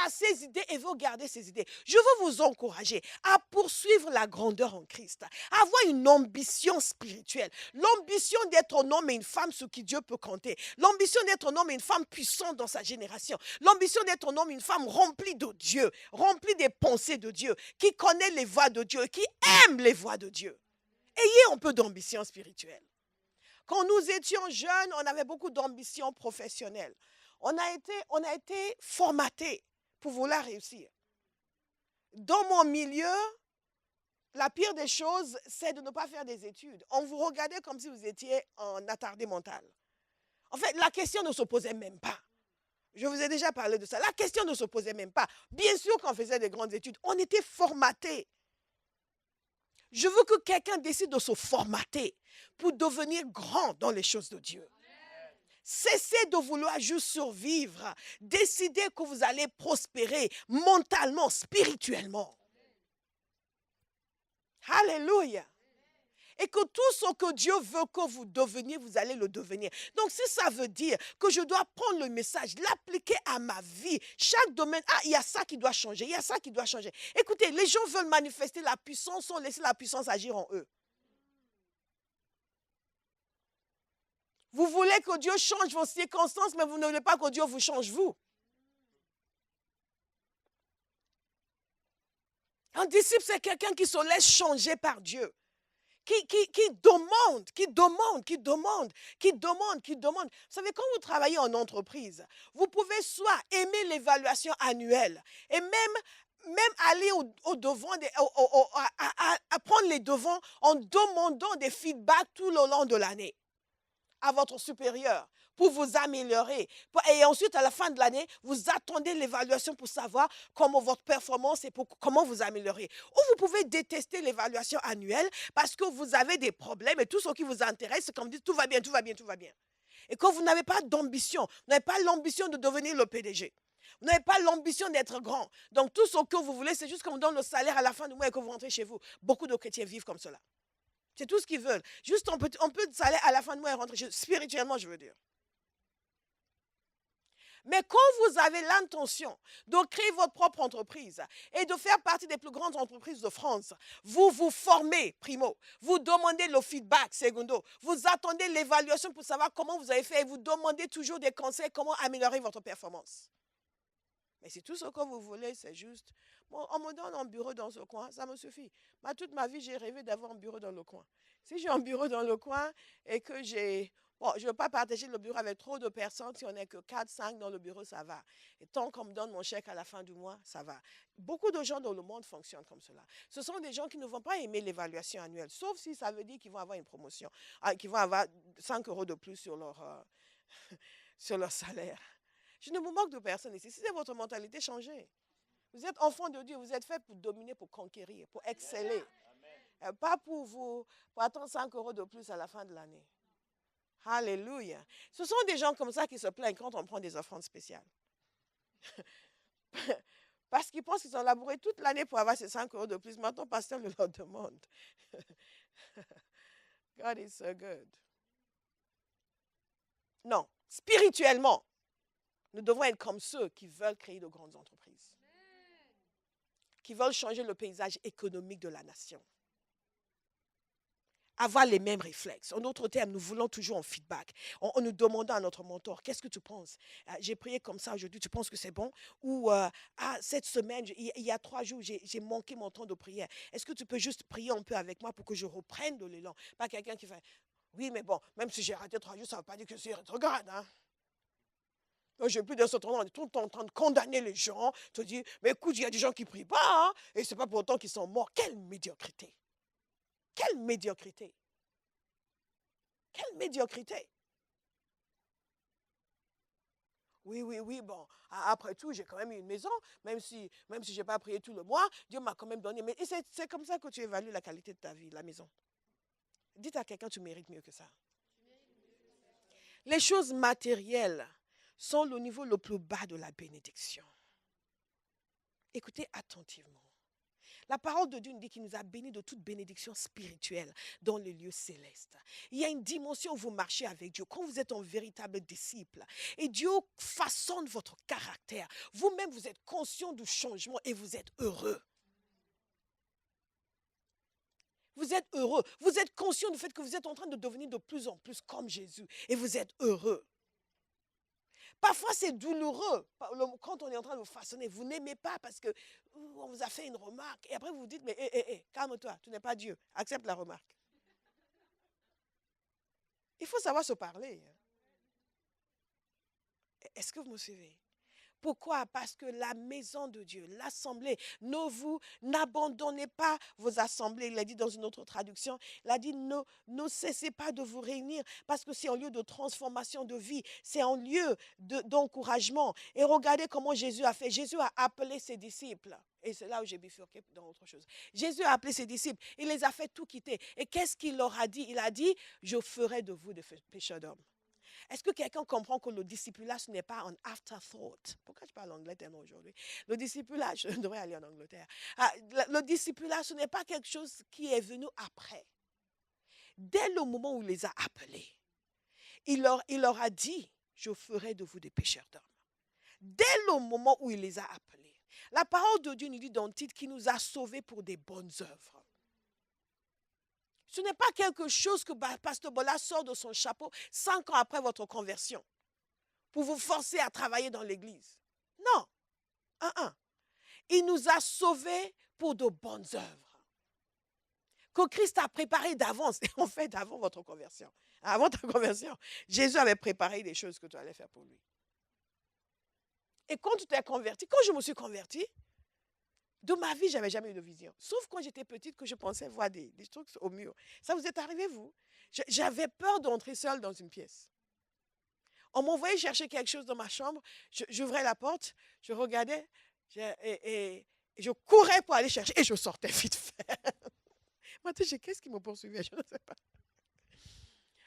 a ses idées et veut garder ses idées. Je veux vous encourager à poursuivre la grandeur en Christ, à avoir une ambition spirituelle, l'ambition d'être un homme et une femme sur qui Dieu peut compter, l'ambition d'être un homme et une femme puissante dans sa génération, l'ambition d'être un homme et une femme remplie de Dieu, remplie des pensées de Dieu, qui connaît les voies de Dieu, qui aime les voies de Dieu. Ayez un peu d'ambition spirituelle. Quand nous étions jeunes, on avait beaucoup d'ambition professionnelle. On a été formatés pour vouloir réussir. Dans mon milieu, la pire des choses, c'est de ne pas faire des études. On vous regardait comme si vous étiez en attardé mental. En fait, la question ne se posait même pas. Je vous ai déjà parlé de ça. La question ne se posait même pas. Bien sûr qu'on faisait des grandes études. On était formatés. Je veux que quelqu'un décide de se formater pour devenir grand dans les choses de Dieu. Cessez de vouloir juste survivre. Décidez que vous allez prospérer mentalement, spirituellement. Alléluia. Et que tout ce que Dieu veut que vous deveniez, vous allez le devenir. Donc, si ça veut dire que je dois prendre le message, l'appliquer à ma vie, chaque domaine, il y a ça qui doit changer, il y a ça qui doit changer. Écoutez, les gens veulent manifester la puissance sans laisser la puissance agir en eux. Vous voulez que Dieu change vos circonstances, mais vous ne voulez pas que Dieu vous change vous. Un disciple, c'est quelqu'un qui se laisse changer par Dieu. Qui demande. Vous savez, quand vous travaillez en entreprise, vous pouvez soit aimer l'évaluation annuelle et même aller au-devant, à prendre les devants en demandant des feedbacks tout le long de l'année à votre supérieur pour vous améliorer. Et ensuite, à la fin de l'année, vous attendez l'évaluation pour savoir comment votre performance et comment vous améliorer. Ou vous pouvez détester l'évaluation annuelle parce que vous avez des problèmes et tout ce qui vous intéresse, c'est comme dire tout va bien. Et que vous n'avez pas d'ambition, vous n'avez pas l'ambition de devenir le PDG. Vous n'avez pas l'ambition d'être grand. Donc, tout ce que vous voulez, c'est juste qu'on vous donne le salaire à la fin du mois et que vous rentrez chez vous. Beaucoup de chrétiens vivent comme cela. C'est tout ce qu'ils veulent. Juste un peu de salaire à la fin du mois et rentrer chez vous. Spirituellement, je veux dire. Mais quand vous avez l'intention de créer votre propre entreprise et de faire partie des plus grandes entreprises de France, vous vous formez, primo. Vous demandez le feedback, secondo. Vous attendez l'évaluation pour savoir comment vous avez fait et vous demandez toujours des conseils, comment améliorer votre performance. Mais si tout ce que vous voulez, c'est juste, bon, on me donne un bureau dans ce coin, ça me suffit. Toute ma vie, j'ai rêvé d'avoir un bureau dans le coin. Si j'ai un bureau dans le coin et que j'ai Bon, je ne veux pas partager le bureau avec trop de personnes. Si on n'est que 4, 5 dans le bureau, ça va. Et tant qu'on me donne mon chèque à la fin du mois, ça va. Beaucoup de gens dans le monde fonctionnent comme cela. Ce sont des gens qui ne vont pas aimer l'évaluation annuelle, sauf si ça veut dire qu'ils vont avoir une promotion, qu'ils vont avoir 5 euros de plus sur sur leur salaire. Je ne me moque de personne ici. Si c'est votre mentalité, changez. Vous êtes enfant de Dieu, vous êtes fait pour dominer, pour conquérir, pour exceller. Pas pour attendre 5 euros de plus à la fin de l'année. Alléluia. Ce sont des gens comme ça qui se plaignent quand on prend des offrandes spéciales. Parce qu'ils pensent qu'ils ont labouré toute l'année pour avoir ces 5 euros de plus. Maintenant, pasteur le leur demande. God is so good. Non, spirituellement, nous devons être comme ceux qui veulent créer de grandes entreprises, qui veulent changer le paysage économique de la nation. Avoir les mêmes réflexes. En d'autres termes, nous voulons toujours un feedback. En nous demandant à notre mentor, qu'est-ce que tu penses? J'ai prié comme ça aujourd'hui, tu penses que c'est bon? Ou cette semaine, il y a 3 jours, j'ai manqué mon temps de prière. Est-ce que tu peux juste prier un peu avec moi pour que je reprenne de l'élan? Pas quelqu'un qui fait, oui, mais bon, même si j'ai raté 3 jours, ça ne veut pas dire que c'est rétrograde. Hein? Donc, je n'ai plus de ce temps, on est tout le temps en train de condamner les gens, te dire, mais écoute, il y a des gens qui ne prient pas, hein, et ce n'est pas pour autant qu'ils sont morts. Quelle médiocrité! Quelle médiocrité! Quelle médiocrité! Oui, bon, après tout, j'ai quand même eu une maison, même si je n'ai pas prié tout le mois, Dieu m'a quand même donné. Mais c'est comme ça que tu évalues la qualité de ta vie, la maison. Dites à quelqu'un, tu mérites mieux que ça. Les choses matérielles sont le niveau le plus bas de la bénédiction. Écoutez attentivement. La parole de Dieu nous dit qu'il nous a bénis de toute bénédiction spirituelle dans les lieux célestes. Il y a une dimension où vous marchez avec Dieu, quand vous êtes un véritable disciple. Et Dieu façonne votre caractère. Vous-même, vous êtes conscient du changement et vous êtes heureux. Vous êtes heureux. Vous êtes conscient du fait que vous êtes en train de devenir de plus en plus comme Jésus. Et vous êtes heureux. Parfois, c'est douloureux quand on est en train de vous façonner. Vous n'aimez pas parce qu'on vous a fait une remarque. Et après, vous vous dites, mais calme-toi, tu n'es pas Dieu. Accepte la remarque. Il faut savoir se parler. Est-ce que vous me suivez? Pourquoi? Parce que la maison de Dieu, l'assemblée, n'abandonnez pas vos assemblées. Il a dit dans une autre traduction, il a dit ne cessez pas de vous réunir parce que c'est un lieu de transformation de vie, c'est un lieu d'encouragement. Et regardez comment Jésus a fait. Jésus a appelé ses disciples. Et c'est là où j'ai bifurqué dans autre chose. Jésus a appelé ses disciples, il les a fait tout quitter. Et qu'est-ce qu'il leur a dit? Il a dit, je ferai de vous des pécheurs d'hommes. Est-ce que quelqu'un comprend que le discipulat, ce n'est pas un afterthought? Pourquoi je parle anglais tellement aujourd'hui? Le discipulat, je devrais aller en Angleterre. Le discipulat, ce n'est pas quelque chose qui est venu après. Dès le moment où il les a appelés, il leur a dit, je ferai de vous des pécheurs d'hommes. Dès le moment où il les a appelés. La parole de Dieu nous dit dans le titre qu'il nous a sauvés pour des bonnes œuvres. Ce n'est pas quelque chose que Pasteur Bola sort de son chapeau 5 ans après votre conversion pour vous forcer à travailler dans l'église. Non. Il nous a sauvés pour de bonnes œuvres. Que Christ a préparé d'avance. Et en fait, avant votre conversion. Avant ta conversion, Jésus avait préparé des choses que tu allais faire pour lui. Et quand tu t'es converti, quand je me suis converti, de ma vie, je n'avais jamais eu de vision. Sauf quand j'étais petite que je pensais voir des trucs au mur. Ça vous est arrivé, vous? J'avais peur d'entrer seule dans une pièce. On m'envoyait chercher quelque chose dans ma chambre. J'ouvrais la porte, je regardais et je courais pour aller chercher et je sortais vite fait. Maintenant, qu'est-ce qui me poursuivait? Je ne sais pas.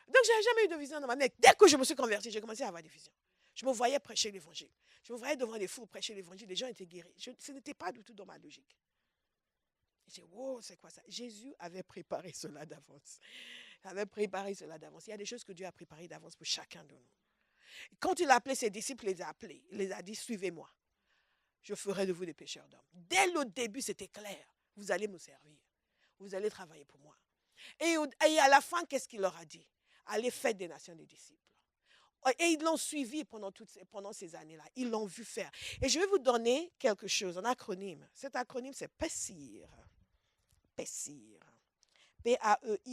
Donc, je n'avais jamais eu de vision dans ma vie. Dès que je me suis convertie, j'ai commencé à avoir des visions. Je me voyais prêcher l'évangile. Je me voyais devant des fous prêcher l'évangile. Les gens étaient guéris. Ce n'était pas du tout dans ma logique. J'ai dit, wow, c'est quoi ça? Jésus avait préparé cela d'avance. Il avait préparé cela d'avance. Il y a des choses que Dieu a préparées d'avance pour chacun de nous. Quand il a appelé ses disciples, il les a appelés. Il les a dit, suivez-moi. Je ferai de vous des pécheurs d'hommes. Dès le début, c'était clair. Vous allez me servir. Vous allez travailler pour moi. Et à la fin, qu'est-ce qu'il leur a dit? Allez, faites des nations des disciples. Et ils l'ont suivi pendant ces années-là. Ils l'ont vu faire. Et je vais vous donner quelque chose, un acronyme. Cet acronyme, c'est PESIR. PESIR. P-A-E-I-P-A-E-S-I-R.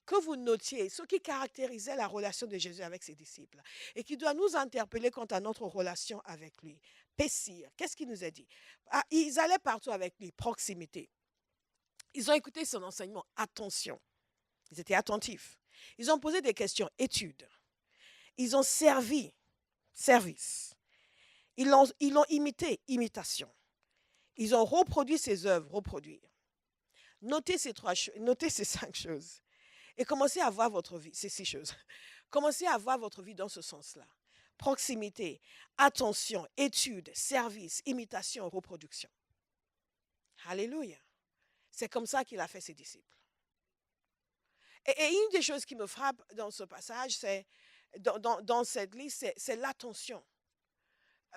que vous notiez ce qui caractérisait la relation de Jésus avec ses disciples et qui doit nous interpeller quant à notre relation avec lui. Pessir, qu'est-ce qu'il nous a dit? Ils allaient partout avec lui, proximité. Ils ont écouté son enseignement, attention. Ils étaient attentifs. Ils ont posé des questions, études. Ils ont servi, service. Ils l'ont imité, imitation. Ils ont reproduit ses œuvres, reproduire. Notez ces 5 choses. Et commencez à voir votre vie, ces 6 choses. Commencez à voir votre vie dans ce sens-là. Proximité, attention, étude, service, imitation, reproduction. Alléluia. C'est comme ça qu'il a fait ses disciples. Et une des choses qui me frappe dans ce passage, c'est dans cette liste, c'est l'attention.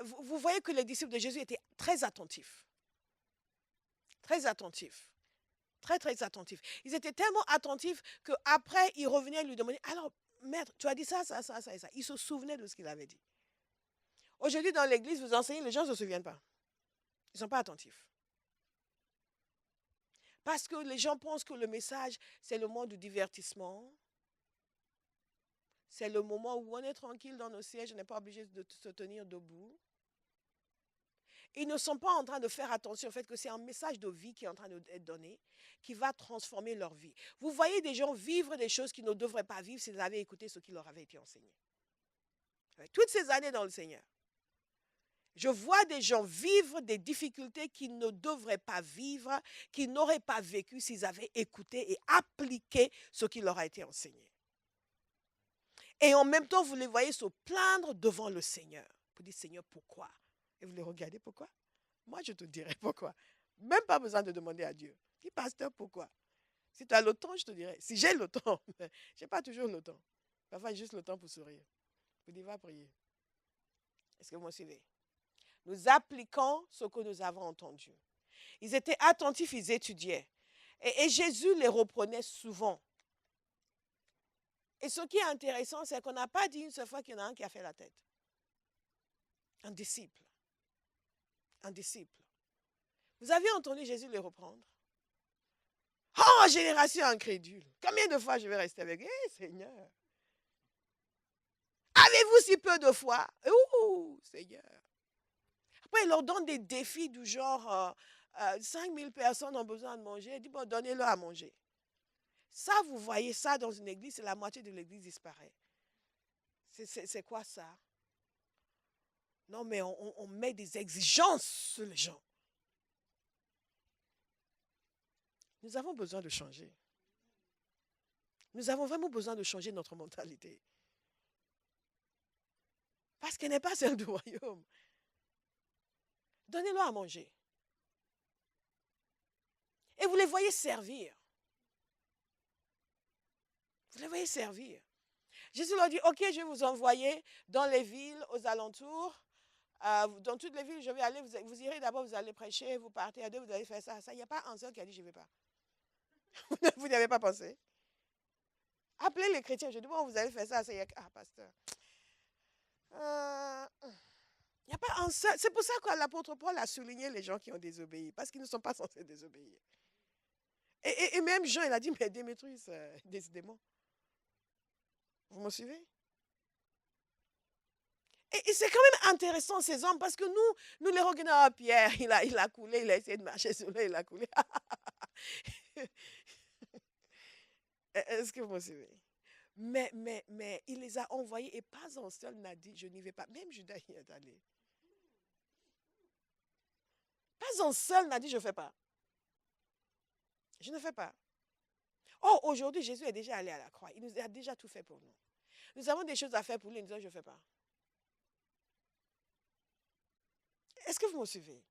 Vous voyez que les disciples de Jésus étaient très attentifs. Très attentifs. Très, très attentifs. Ils étaient tellement attentifs qu'après, ils revenaient lui demander, alors, maître, tu as dit ça, ça, ça, ça et ça. Ils se souvenaient de ce qu'il avait dit. Aujourd'hui, dans l'église, vous enseignez, les gens ne se souviennent pas. Ils ne sont pas attentifs. Parce que les gens pensent que le message, c'est le moment du divertissement. C'est le moment où on est tranquille dans nos sièges, on n'est pas obligé de se tenir debout. Ils ne sont pas en train de faire attention au fait que c'est un message de vie qui est en train d'être donné, qui va transformer leur vie. Vous voyez des gens vivre des choses qu'ils ne devraient pas vivre s'ils avaient écouté ce qui leur avait été enseigné. Toutes ces années dans le Seigneur, je vois des gens vivre des difficultés qu'ils ne devraient pas vivre, qu'ils n'auraient pas vécu s'ils avaient écouté et appliqué ce qui leur a été enseigné. Et en même temps, vous les voyez se plaindre devant le Seigneur. Vous dites, Seigneur, pourquoi? Et vous les regardez, pourquoi? Moi, je te dirai pourquoi. Même pas besoin de demander à Dieu. Dis, pasteur, pourquoi? Si tu as le temps, je te dirai. Si j'ai le temps, je n'ai pas toujours le temps. Parfois, juste le temps pour sourire. Vous dites, va prier. Est-ce que vous me suivez? Nous appliquons ce que nous avons entendu. Ils étaient attentifs, ils étudiaient. Et Jésus les reprenait souvent. Et ce qui est intéressant, c'est qu'on n'a pas dit une seule fois qu'il y en a un qui a fait la tête. Un disciple. Un disciple. Vous avez entendu Jésus les reprendre? Oh, génération incrédule. Combien de fois je vais rester avec? Seigneur. Avez-vous si peu de foi? Ouh, Seigneur. Après, il leur donne des défis du genre 5000 personnes ont besoin de manger. Il dit, bon, donnez-leur à manger. Ça, vous voyez ça dans une église, la moitié de l'église disparaît. C'est quoi ça? Non, mais on met des exigences sur les gens. Nous avons besoin de changer. Nous avons vraiment besoin de changer notre mentalité. Parce qu'elle n'est pas celle du royaume. Donnez-leur à manger. Et vous les voyez servir. Vous les voyez servir. Jésus leur dit, ok, je vais vous envoyer dans les villes, aux alentours. Dans toutes les villes, je vais aller, vous irez d'abord, vous allez prêcher, vous partez à 2, vous allez faire ça, ça. Il n'y a pas un seul qui a dit, je ne vais pas. Vous n'y avez pas pensé? Appelez les chrétiens, je dis, bon, vous allez faire ça, ça. Ah, pasteur. Il n'y a pas un seul. C'est pour ça que l'apôtre Paul a souligné les gens qui ont désobéi, parce qu'ils ne sont pas censés désobéir. Et même Jean, il a dit, mais Démétrius, décidément. Vous me suivez? Et c'est quand même intéressant, ces hommes, parce que nous les regardons, Pierre, il a coulé, il a essayé de marcher sur l'eau, il a coulé. Est-ce que vous me suivez? Mais il les a envoyés et pas un seul n'a dit, je n'y vais pas. Même Judas y est allé. Pas un seul n'a dit, je ne fais pas. Je ne fais pas. Oh, aujourd'hui, Jésus est déjà allé à la croix. Il nous a déjà tout fait pour nous. Nous avons des choses à faire pour lui, nous disons, je ne fais pas. Est-ce que vous me suivez?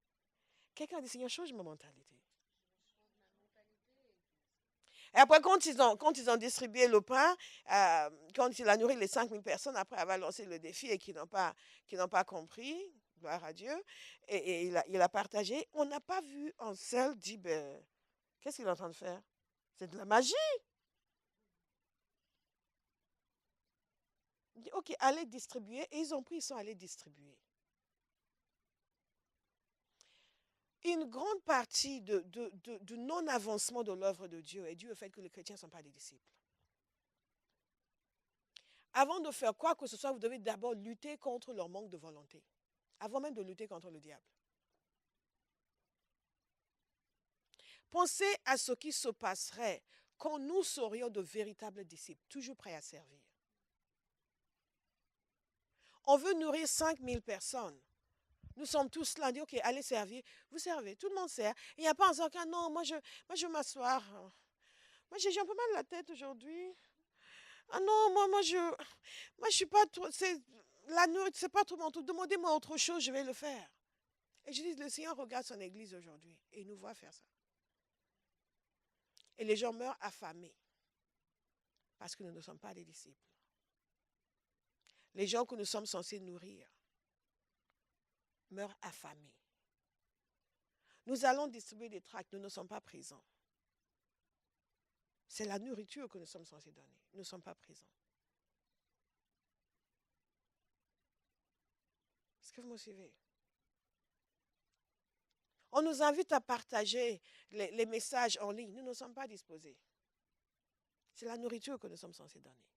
Quelqu'un a dit, Seigneur, change ma mentalité. Et après, quand ils ont distribué le pain, quand il a nourri les 5000 personnes, après avoir lancé le défi et qui n'ont pas compris, gloire à Dieu, et il a partagé, on n'a pas vu un seul dire, ben, qu'est-ce qu'il est en train de faire? C'est de la magie. Il dit, ok, allez distribuer. Et ils ont pris, ils sont allés distribuer. Une grande partie du non-avancement de l'œuvre de Dieu est due au fait que les chrétiens ne sont pas des disciples. Avant de faire quoi que ce soit, vous devez d'abord lutter contre leur manque de volonté. Avant même de lutter contre le diable. Pensez à ce qui se passerait quand nous serions de véritables disciples, toujours prêts à servir. On veut nourrir 5000 personnes. Nous sommes tous là, on dit, OK, allez servir. Vous servez, tout le monde sert. Il n'y a pas un seul cas, non, moi je vais m'asseoir. Moi, j'ai un peu mal à la tête aujourd'hui. Ah non, moi je suis pas trop, la nourriture, c'est pas trop mon truc. Demandez-moi autre chose, je vais le faire. Et je dis, le Seigneur regarde son église aujourd'hui et il nous voit faire ça. Et les gens meurent affamés parce que nous ne sommes pas des disciples. Les gens que nous sommes censés nourrir meurent affamés. Nous allons distribuer des tracts, nous ne sommes pas présents. C'est la nourriture que nous sommes censés donner. Nous ne sommes pas présents. Est-ce que vous me suivez? On nous invite à partager les messages en ligne. Nous ne sommes pas disposés. C'est la nourriture que nous sommes censés donner.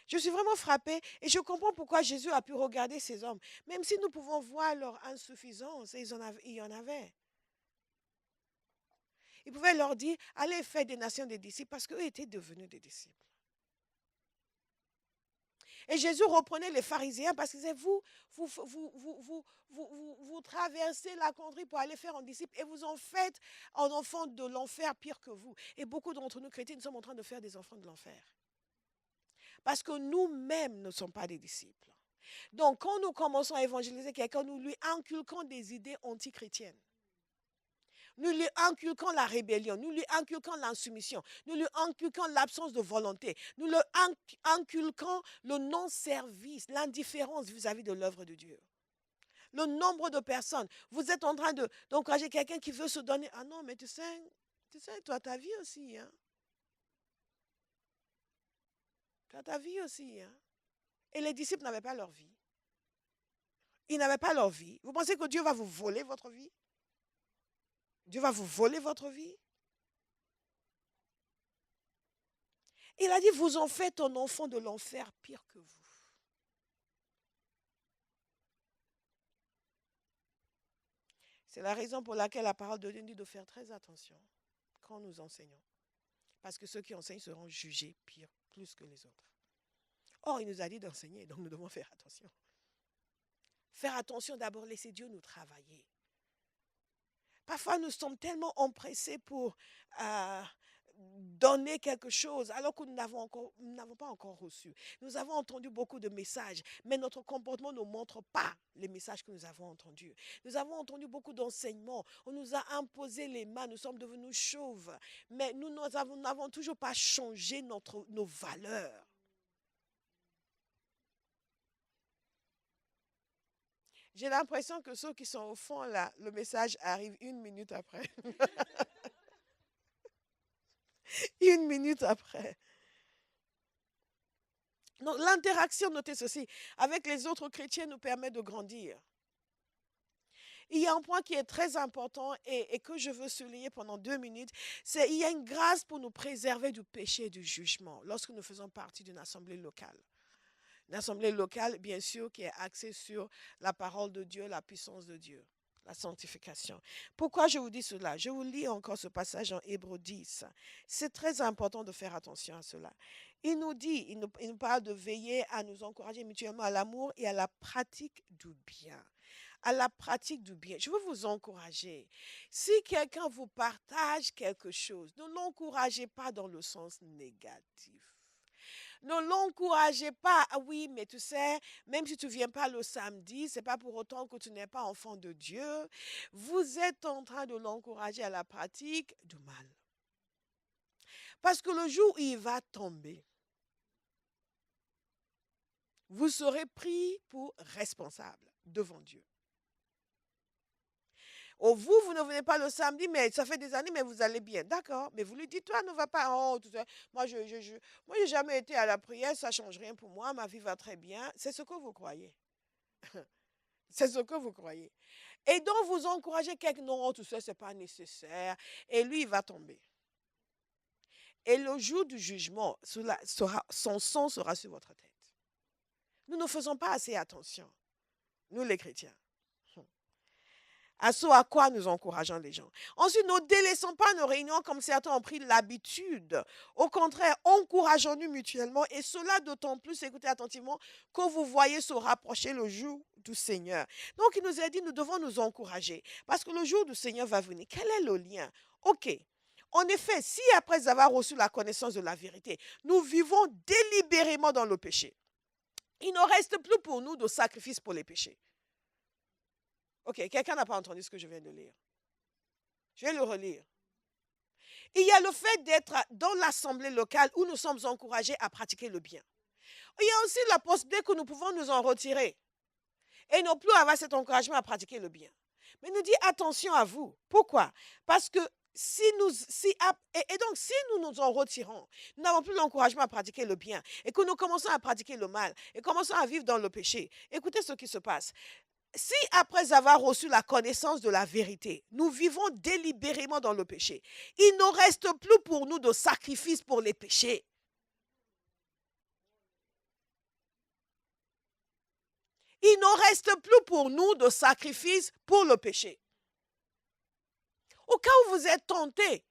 Je suis vraiment frappée et je comprends pourquoi Jésus a pu regarder ces hommes. Même si nous pouvons voir leur insuffisance, et il y en avait. Il pouvait leur dire, allez faire des nations des disciples parce qu'eux étaient devenus des disciples. Et Jésus reprenait les pharisiens parce qu'il disait, vous traversez la contrée pour aller faire un disciple et vous en faites un enfant de l'enfer pire que vous. Et beaucoup d'entre nous chrétiens, nous sommes en train de faire des enfants de l'enfer. Parce que nous-mêmes ne sommes pas des disciples. Donc, quand nous commençons à évangéliser quelqu'un, nous lui inculquons des idées antichrétiennes. Nous lui inculquons la rébellion, nous lui inculquons l'insoumission, nous lui inculquons l'absence de volonté, nous lui inculquons le non-service, l'indifférence vis-à-vis de l'œuvre de Dieu. Le nombre de personnes, vous êtes en train d'encourager quelqu'un qui veut se donner. Ah non, mais tu sais, toi, ta vie aussi. Hein? Tu as ta vie aussi. Hein? Et les disciples n'avaient pas leur vie. Ils n'avaient pas leur vie. Vous pensez que Dieu va vous voler votre vie? Dieu va vous voler votre vie? Il a dit, vous en faites un enfant de l'enfer pire que vous. C'est la raison pour laquelle la parole de Dieu dit de faire très attention quand nous enseignons. Parce que ceux qui enseignent seront jugés pire, plus que les autres. Or, il nous a dit d'enseigner, donc nous devons faire attention. Faire attention d'abord, laisser Dieu nous travailler. Parfois, nous sommes tellement empressés pour donner quelque chose alors que nous n'avons pas encore reçu. Nous avons entendu beaucoup de messages, mais notre comportement ne montre pas les messages que nous avons entendus. Nous avons entendu beaucoup d'enseignements. On nous a imposé les mains, nous sommes devenus chauves, mais nous n'avons toujours pas changé nos valeurs. J'ai l'impression que ceux qui sont au fond, là, le message arrive 1 minute après. 1 minute après. Donc, l'interaction, notez ceci, avec les autres chrétiens nous permet de grandir. Il y a un point qui est très important et que je veux souligner pendant 2 minutes, c'est qu'il y a une grâce pour nous préserver du péché et du jugement lorsque nous faisons partie d'une assemblée locale. Une assemblée locale, bien sûr, qui est axée sur la parole de Dieu, la puissance de Dieu, la sanctification. Pourquoi je vous dis cela? Je vous lis encore ce passage en Hébreux 10. C'est très important de faire attention à cela. Il nous dit, il nous parle de veiller à nous encourager mutuellement à l'amour et à la pratique du bien. À la pratique du bien. Je veux vous encourager. Si quelqu'un vous partage quelque chose, ne l'encouragez pas dans le sens négatif. Ne l'encouragez pas. Ah oui, mais tu sais, même si tu ne viens pas le samedi, ce n'est pas pour autant que tu n'es pas enfant de Dieu. Vous êtes en train de l'encourager à la pratique du mal. Parce que le jour où il va tomber, vous serez pris pour responsable devant Dieu. Oh, vous ne venez pas le samedi, mais ça fait des années, mais vous allez bien. D'accord, mais vous lui dites, toi, ne va pas. Oh, tout ça. Moi, je n'ai jamais été à la prière, ça ne change rien pour moi, ma vie va très bien. C'est ce que vous croyez. C'est ce que vous croyez. Et donc, vous encouragez quelqu'un, non, tout ça, ce n'est pas nécessaire. Et lui, il va tomber. Et le jour du jugement, son sang sera sur votre tête. Nous ne faisons pas assez attention, nous les chrétiens, à ce à quoi nous encourageons les gens. Ensuite, ne délaissons pas nos réunions comme certains ont pris l'habitude. Au contraire, encourageons-nous mutuellement, et cela d'autant plus, écoutez attentivement, que vous voyez se rapprocher le jour du Seigneur. Donc, il nous a dit, nous devons nous encourager, parce que le jour du Seigneur va venir. Quel est le lien? Ok. En effet, si après avoir reçu la connaissance de la vérité, nous vivons délibérément dans le péché, il ne reste plus pour nous de sacrifice pour les péchés. Ok, quelqu'un n'a pas entendu ce que je viens de lire. Je vais le relire. Il y a le fait d'être dans l'assemblée locale où nous sommes encouragés à pratiquer le bien. Il y a aussi la possibilité que nous pouvons nous en retirer et non plus avoir cet encouragement à pratiquer le bien. Mais nous dit attention à vous. Pourquoi? Parce que donc, si nous nous en retirons, nous n'avons plus l'encouragement à pratiquer le bien et que nous commençons à pratiquer le mal et commençons à vivre dans le péché, écoutez ce qui se passe. Si après avoir reçu la connaissance de la vérité, nous vivons délibérément dans le péché, il ne reste plus pour nous de sacrifice pour les péchés. Il ne reste plus pour nous de sacrifice pour le péché. Au cas où vous êtes tenté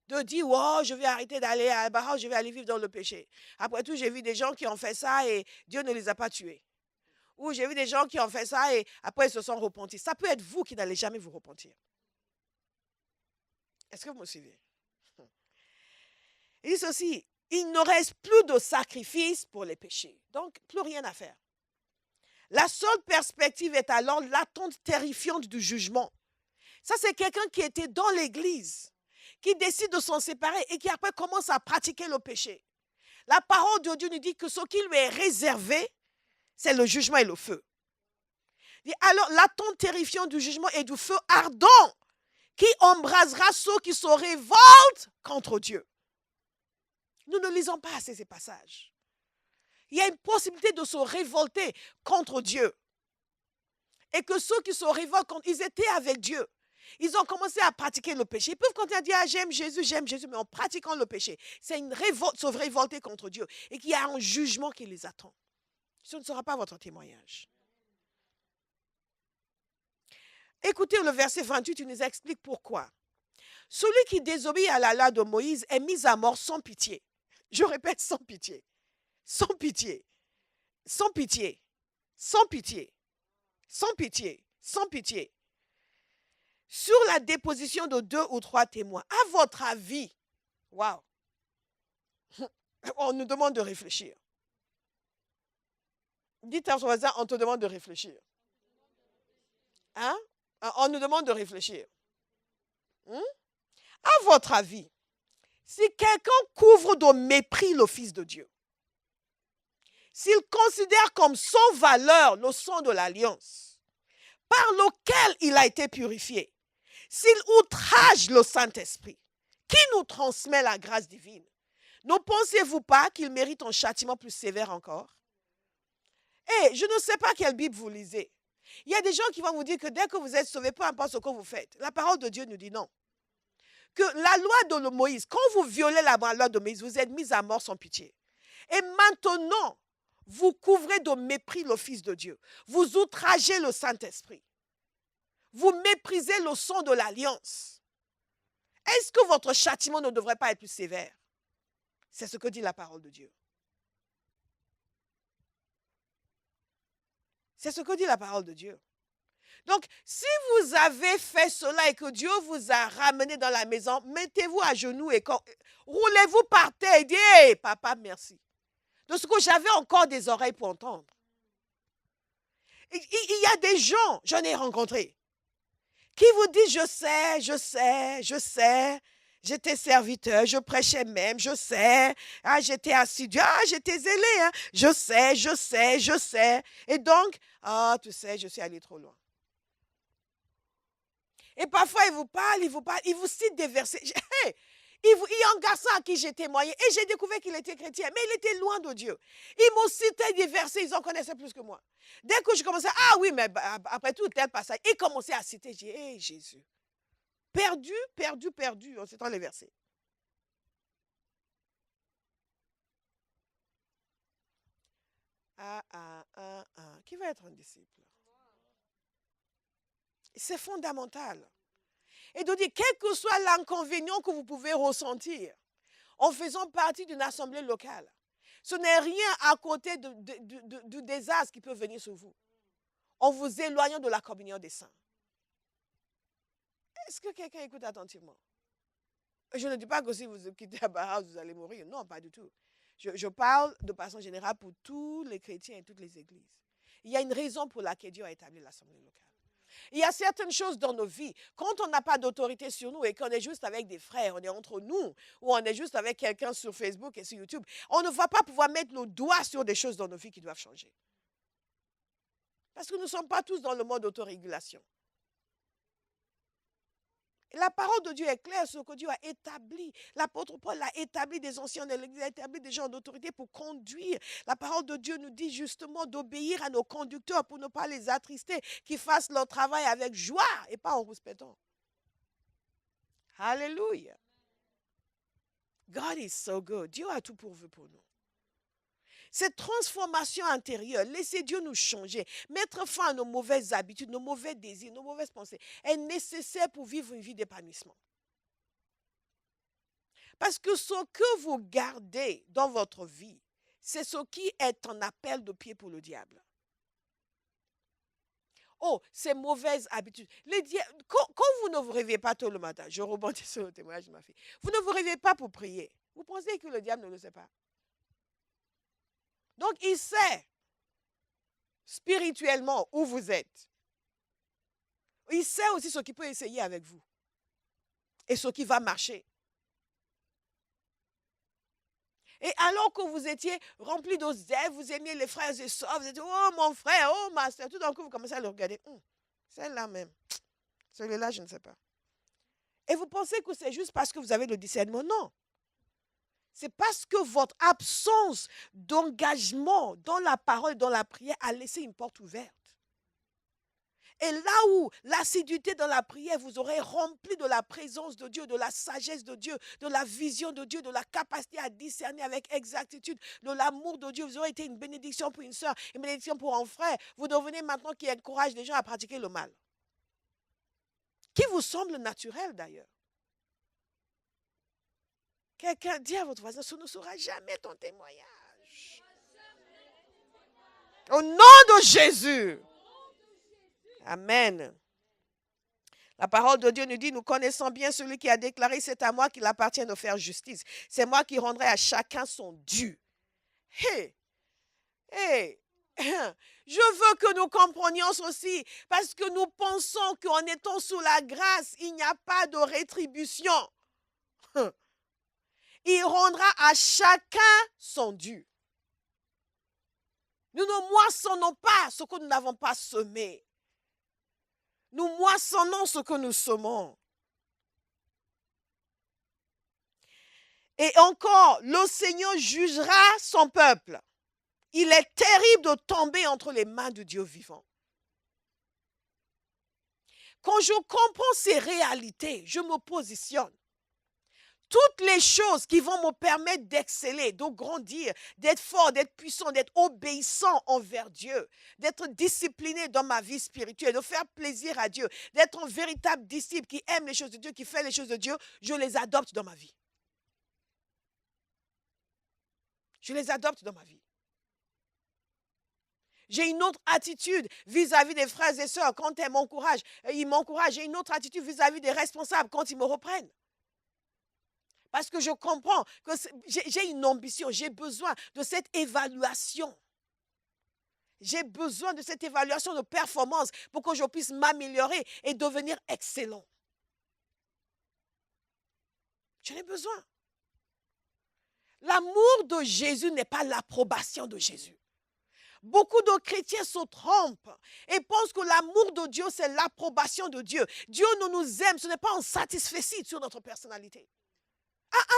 de dire, oh, je vais arrêter d'aller à Bahao, je vais aller vivre dans le péché. Après tout, j'ai vu des gens qui ont fait ça et Dieu ne les a pas tués. Ou j'ai vu des gens qui ont fait ça et après ils se sont repentis. Ça peut être vous qui n'allez jamais vous repentir. Est-ce que vous me suivez? Il dit ceci, il ne reste plus de sacrifice pour les péchés. Donc, plus rien à faire. La seule perspective est alors l'attente terrifiante du jugement. Ça, c'est quelqu'un qui était dans l'église, qui décide de s'en séparer et qui après commence à pratiquer le péché. La parole de Dieu nous dit que ce qui lui est réservé, c'est le jugement et le feu. Alors, l'attente terrifiante du jugement et du feu ardent qui embrasera ceux qui se révoltent contre Dieu. Nous ne lisons pas assez ces passages. Il y a une possibilité de se révolter contre Dieu. Et que ceux qui se révoltent contre, ils étaient avec Dieu. Ils ont commencé à pratiquer le péché. Ils peuvent continuer à dire, ah, j'aime Jésus, mais en pratiquant le péché. C'est une révolte, se révolter contre Dieu. Et qu'il y a un jugement qui les attend. Ce ne sera pas votre témoignage. Écoutez le verset 28, il nous explique pourquoi. Celui qui désobéit à la loi de Moïse est mis à mort sans pitié. Je répète, sans pitié. Sans pitié. Sans pitié. Sans pitié. Sans pitié. Sans pitié. Sur la déposition de 2 ou 3 témoins, à votre avis, waouh, on nous demande de réfléchir. Dites à son voisin, on te demande de réfléchir. Hein? On nous demande de réfléchir. À votre avis, si quelqu'un couvre de mépris le Fils de Dieu, s'il considère comme sans valeur le sang de l'alliance, par lequel il a été purifié, s'il outrage le Saint-Esprit, qui nous transmet la grâce divine, ne pensez-vous pas qu'il mérite un châtiment plus sévère encore? Je ne sais pas quelle Bible vous lisez. Il y a des gens qui vont vous dire que dès que vous êtes sauvés, peu importe ce que vous faites, la parole de Dieu nous dit non. Que la loi de Moïse, quand vous violez la loi de Moïse, vous êtes mis à mort sans pitié. Et maintenant, vous couvrez de mépris le Fils de Dieu. Vous outragez le Saint-Esprit. Vous méprisez le sang de l'alliance. Est-ce que votre châtiment ne devrait pas être plus sévère? C'est ce que dit la parole de Dieu. C'est ce que dit la parole de Dieu. Donc, si vous avez fait cela et que Dieu vous a ramené dans la maison, mettez-vous à genoux et roulez-vous par terre et dites, hey, papa, merci. De ce que j'avais encore des oreilles pour entendre. Il y a des gens, j'en ai rencontré, qui vous disent, je sais, j'étais serviteur, je prêchais même, je sais, j'étais assidu, j'étais zélé, je sais. Et donc, tu sais, je suis allé trop loin. Et parfois, il vous cite des versets. Il y a un garçon à qui j'ai témoigné et j'ai découvert qu'il était chrétien, mais il était loin de Dieu. Il m'a cité des versets, ils en connaissaient plus que moi. Dès que je commençais, oui, mais après tout, tel passage, il commençait à citer, j'ai dit, hey, Jésus. Perdu, en citant les versets. Qui va être un disciple? C'est fondamental. Et de dire, quel que soit l'inconvénient que vous pouvez ressentir en faisant partie d'une assemblée locale, ce n'est rien à côté du désastre qui peut venir sur vous, en vous éloignant de la communion des saints. Est-ce que quelqu'un écoute attentivement? Je ne dis pas que si vous quittez Abraham, vous allez mourir. Non, pas du tout. Je parle de façon générale pour tous les chrétiens et toutes les églises. Il y a une raison pour laquelle Dieu a établi l'assemblée locale. Il y a certaines choses dans nos vies, quand on n'a pas d'autorité sur nous et qu'on est juste avec des frères, on est entre nous, ou on est juste avec quelqu'un sur Facebook et sur YouTube, on ne va pas pouvoir mettre nos doigts sur des choses dans nos vies qui doivent changer. Parce que nous ne sommes pas tous dans le mode d'autorégulation. La parole de Dieu est claire sur ce que Dieu a établi. L'apôtre Paul a établi des anciens de l'Église, a établi des gens d'autorité pour conduire. La parole de Dieu nous dit justement d'obéir à nos conducteurs pour ne pas les attrister, qu'ils fassent leur travail avec joie et pas en rouspétant. Alléluia. God is so good. Dieu a tout pourvu pour nous. Cette transformation intérieure, laisser Dieu nous changer, mettre fin à nos mauvaises habitudes, nos mauvais désirs, nos mauvaises pensées, est nécessaire pour vivre une vie d'épanouissement. Parce que ce que vous gardez dans votre vie, c'est ce qui est un appel de pied pour le diable. Oh, ces mauvaises habitudes. Quand vous ne vous réveillez pas tôt le matin, je rebondis sur le témoignage de ma fille, vous ne vous réveillez pas pour prier. Vous pensez que le diable ne le sait pas? Donc, il sait spirituellement où vous êtes. Il sait aussi ce qu'il peut essayer avec vous et ce qui va marcher. Et alors que vous étiez rempli de zèle, vous aimiez les frères et sœurs, vous étiez, oh mon frère, oh ma soeur, tout d'un coup vous commencez à le regarder. Celle-là même, celui-là je ne sais pas. Et vous pensez que c'est juste parce que vous avez le discernement? Non. C'est parce que votre absence d'engagement dans la parole, dans la prière, a laissé une porte ouverte. Et là où l'assiduité dans la prière vous aurait rempli de la présence de Dieu, de la sagesse de Dieu, de la vision de Dieu, de la capacité à discerner avec exactitude, de l'amour de Dieu, vous aurez été une bénédiction pour une soeur, une bénédiction pour un frère. Vous devenez maintenant qui encourage les gens à pratiquer le mal. Qui vous semble naturel d'ailleurs. Quelqu'un dit à votre voisin, ce ne sera jamais ton témoignage. Au nom de Jésus. Amen. La parole de Dieu nous dit, nous connaissons bien celui qui a déclaré, c'est à moi qu'il appartient de faire justice. C'est moi qui rendrai à chacun son dû. Je veux que nous comprenions ceci, parce que nous pensons qu'en étant sous la grâce, il n'y a pas de rétribution. Il rendra à chacun son dû. Nous ne moissonnons pas ce que nous n'avons pas semé. Nous moissonnons ce que nous semons. Et encore, le Seigneur jugera son peuple. Il est terrible de tomber entre les mains de Dieu vivant. Quand je comprends ces réalités, je me positionne. Toutes les choses qui vont me permettre d'exceller, de grandir, d'être fort, d'être puissant, d'être obéissant envers Dieu, d'être discipliné dans ma vie spirituelle, de faire plaisir à Dieu, d'être un véritable disciple qui aime les choses de Dieu, qui fait les choses de Dieu, je les adopte dans ma vie. Je les adopte dans ma vie. J'ai une autre attitude vis-à-vis des frères et sœurs quand ils m'encouragent. J'ai une autre attitude vis-à-vis des responsables quand ils me reprennent. Parce que je comprends que j'ai une ambition, j'ai besoin de cette évaluation. J'ai besoin de cette évaluation de performance pour que je puisse m'améliorer et devenir excellent. J'en ai besoin. L'amour de Jésus n'est pas l'approbation de Jésus. Beaucoup de chrétiens se trompent et pensent que l'amour de Dieu, c'est l'approbation de Dieu. Dieu ne nous aime, ce n'est pas un satisfecit sur notre personnalité.